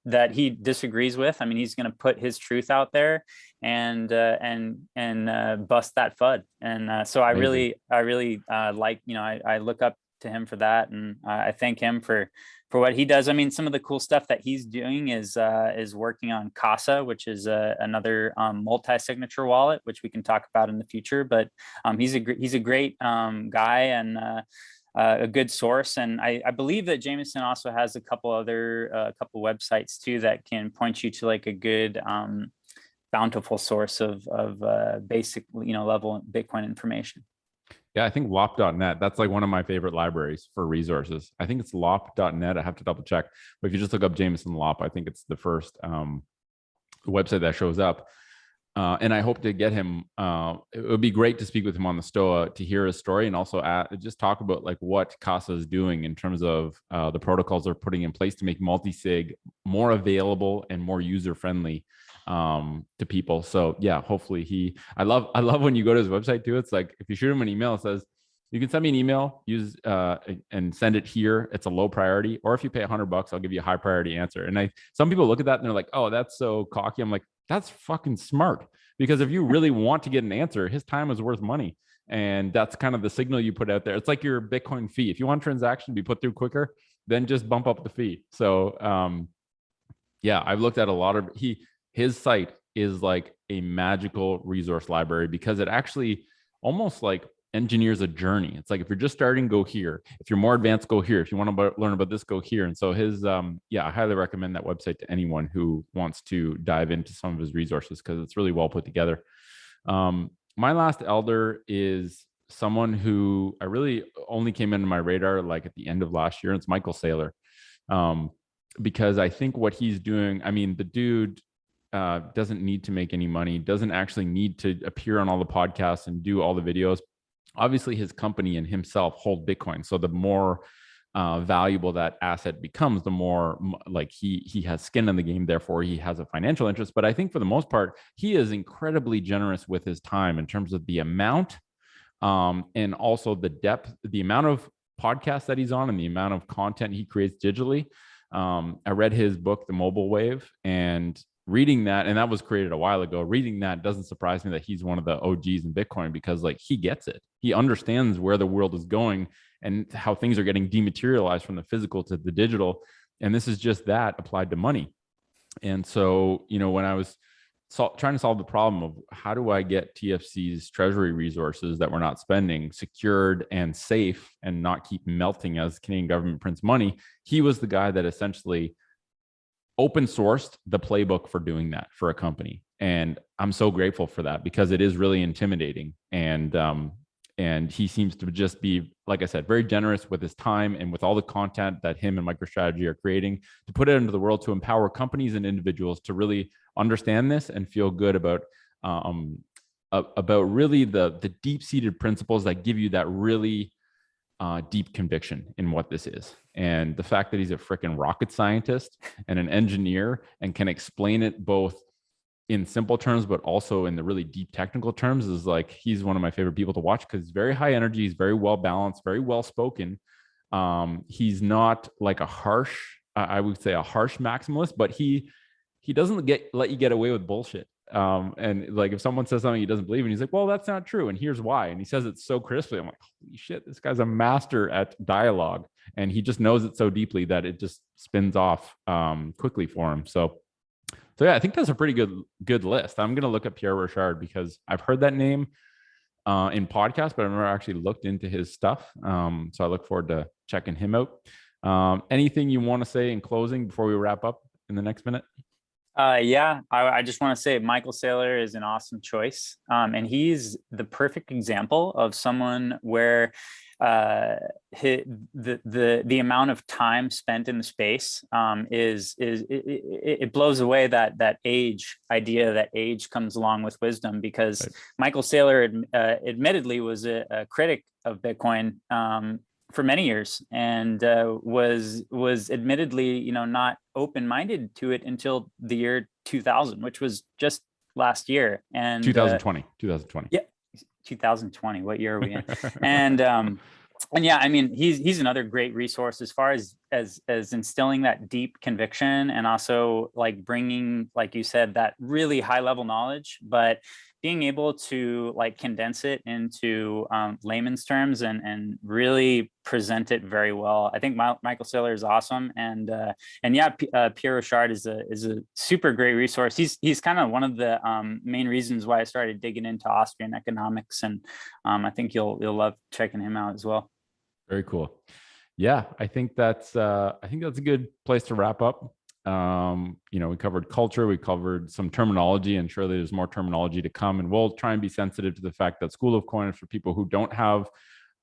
that he disagrees with. I mean, he's going to put his truth out there and bust that FUD. And so I really like, I look up to him for that, and I thank him for what he does. I mean, some of the cool stuff that he's doing is working on Casa, which is another multi-signature wallet, which we can talk about in the future. But he's a great guy, and a good source. And I believe that Jameson also has a couple other couple websites too that can point you to like a good bountiful source of basic level Bitcoin information. Yeah, I think lop.net, that's like one of my favorite libraries for resources. I think it's lop.net. I have to double check. But if you just look up Jameson Lopp, I think it's the first website that shows up. And I hope to get him. It would be great to speak with him on the Stoa to hear his story, and also just talk about like what Casa is doing in terms of the protocols they're putting in place to make multi-sig more available and more user-friendly to people. So yeah, hopefully I love when you go to his website too. It's like if you shoot him an email, it says you can send me an email, use and send it here. It's a low priority, or if you pay $100, I'll give you a high priority answer. And some people look at that and they're like, oh, that's so cocky. I'm like, that's fucking smart, because if you really want to get an answer, his time is worth money. And that's kind of the signal you put out there. It's like your Bitcoin fee. If you want a transaction to be put through quicker, then just bump up the fee. So yeah, I've looked at a lot of his site is like a magical resource library, because it actually almost like engineers a journey. It's like if you're just starting, go here. If you're more advanced, go here. If you want to learn about this, go here. And so his I highly recommend that website to anyone who wants to dive into some of his resources, because it's really well put together. My last elder is someone who I really only came into my radar like at the end of last year. And it's Michael Saylor, because I think what he's doing, I mean, the dude doesn't need to make any money, doesn't actually need to appear on all the podcasts and do all the videos. Obviously, his company and himself hold Bitcoin. So the more valuable that asset becomes, the more like he has skin in the game. Therefore, he has a financial interest. But I think for the most part, he is incredibly generous with his time in terms of the amount and also the depth, the amount of podcasts that he's on and the amount of content he creates digitally. I read his book, The Mobile Wave, and reading that, and that was created a while ago, reading that doesn't surprise me that he's one of the OGs in Bitcoin, because like he gets it. He understands where the world is going and how things are getting dematerialized from the physical to the digital. And this is just that applied to money. And so, when I was trying to solve the problem of how do I get TFC's treasury resources that we're not spending secured and safe and not keep melting as Canadian government prints money. He was the guy that essentially open sourced the playbook for doing that for a company. And I'm so grateful for that because it is really intimidating. And he seems to just be, like I said, very generous with his time and with all the content that him and MicroStrategy are creating to put it into the world to empower companies and individuals to really understand this and feel good about really the deep-seated principles that give you that really deep conviction in what this is. And the fact that he's a freaking rocket scientist and an engineer and can explain it both in simple terms, but also in the really deep technical terms is like, he's one of my favorite people to watch because he's very high energy. He's very well balanced, very well spoken. He's not like I would say a harsh maximalist, but he doesn't let you get away with bullshit. And like if someone says something he doesn't believe in, he's like, well, that's not true. And here's why. And he says it so crisply. I'm like, holy shit, this guy's a master at dialogue. And he just knows it so deeply that it just spins off quickly for him. So yeah, I think that's a pretty good list. I'm going to look at Pierre Rochard because I've heard that name in podcasts, but I've never actually looked into his stuff. So I look forward to checking him out. Anything you want to say in closing before we wrap up in the next minute? Yeah, I just want to say Michael Saylor is an awesome choice. And he's the perfect example of someone where the amount of time spent in the space it blows away that age idea that age comes along with wisdom, because right. Michael Saylor admittedly was a critic of Bitcoin for many years and was admittedly not open-minded to it until the year 2000, which was just last year. And 2020. Yeah, 2020. What year are we in? And yeah, I mean, he's another great resource as far as instilling that deep conviction and also like bringing, like you said, that really high level knowledge, but being able to like condense it into layman's terms and really present it very well. I think Michael Saylor is awesome, and yeah, Pierre Rochard is a super great resource. He's kind of one of the main reasons why I started digging into Austrian economics, and I think you'll love checking him out as well. Very cool. Yeah, I think that's a good place to wrap up. We covered culture, we covered some terminology, and surely there's more terminology to come. And we'll try and be sensitive to the fact that School of Coin is for people who don't have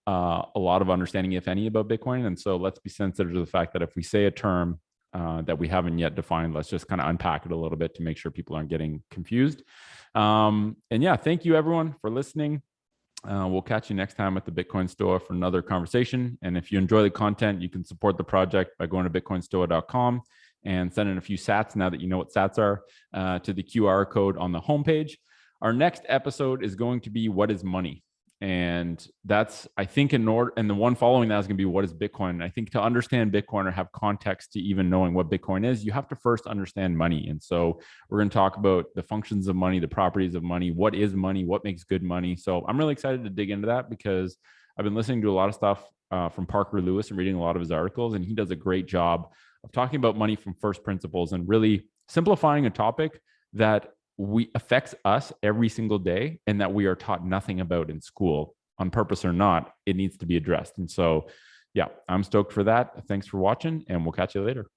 a lot of understanding, if any, about Bitcoin. And so let's be sensitive to the fact that if we say a term that we haven't yet defined, let's just kind of unpack it a little bit to make sure people aren't getting confused. And yeah, thank you everyone for listening. We'll catch you next time at the Bitcoin Store for another conversation. And if you enjoy the content, you can support the project by going to bitcoinstore.com and send in a few sats, now that you know what sats are, to the QR code on the homepage. Our next episode is going to be what is money? And that's, I think, in order, and the one following that is going to be what is Bitcoin? And I think to understand Bitcoin or have context to even knowing what Bitcoin is, you have to first understand money. And so we're going to talk about the functions of money, the properties of money, what is money, what makes good money. So I'm really excited to dig into that because I've been listening to a lot of stuff from Parker Lewis and reading a lot of his articles, and he does a great job of talking about money from first principles and really simplifying a topic that affects us every single day and that we are taught nothing about in school. On purpose or not, it needs to be addressed. And so, yeah, I'm stoked for that. Thanks for watching, and we'll catch you later.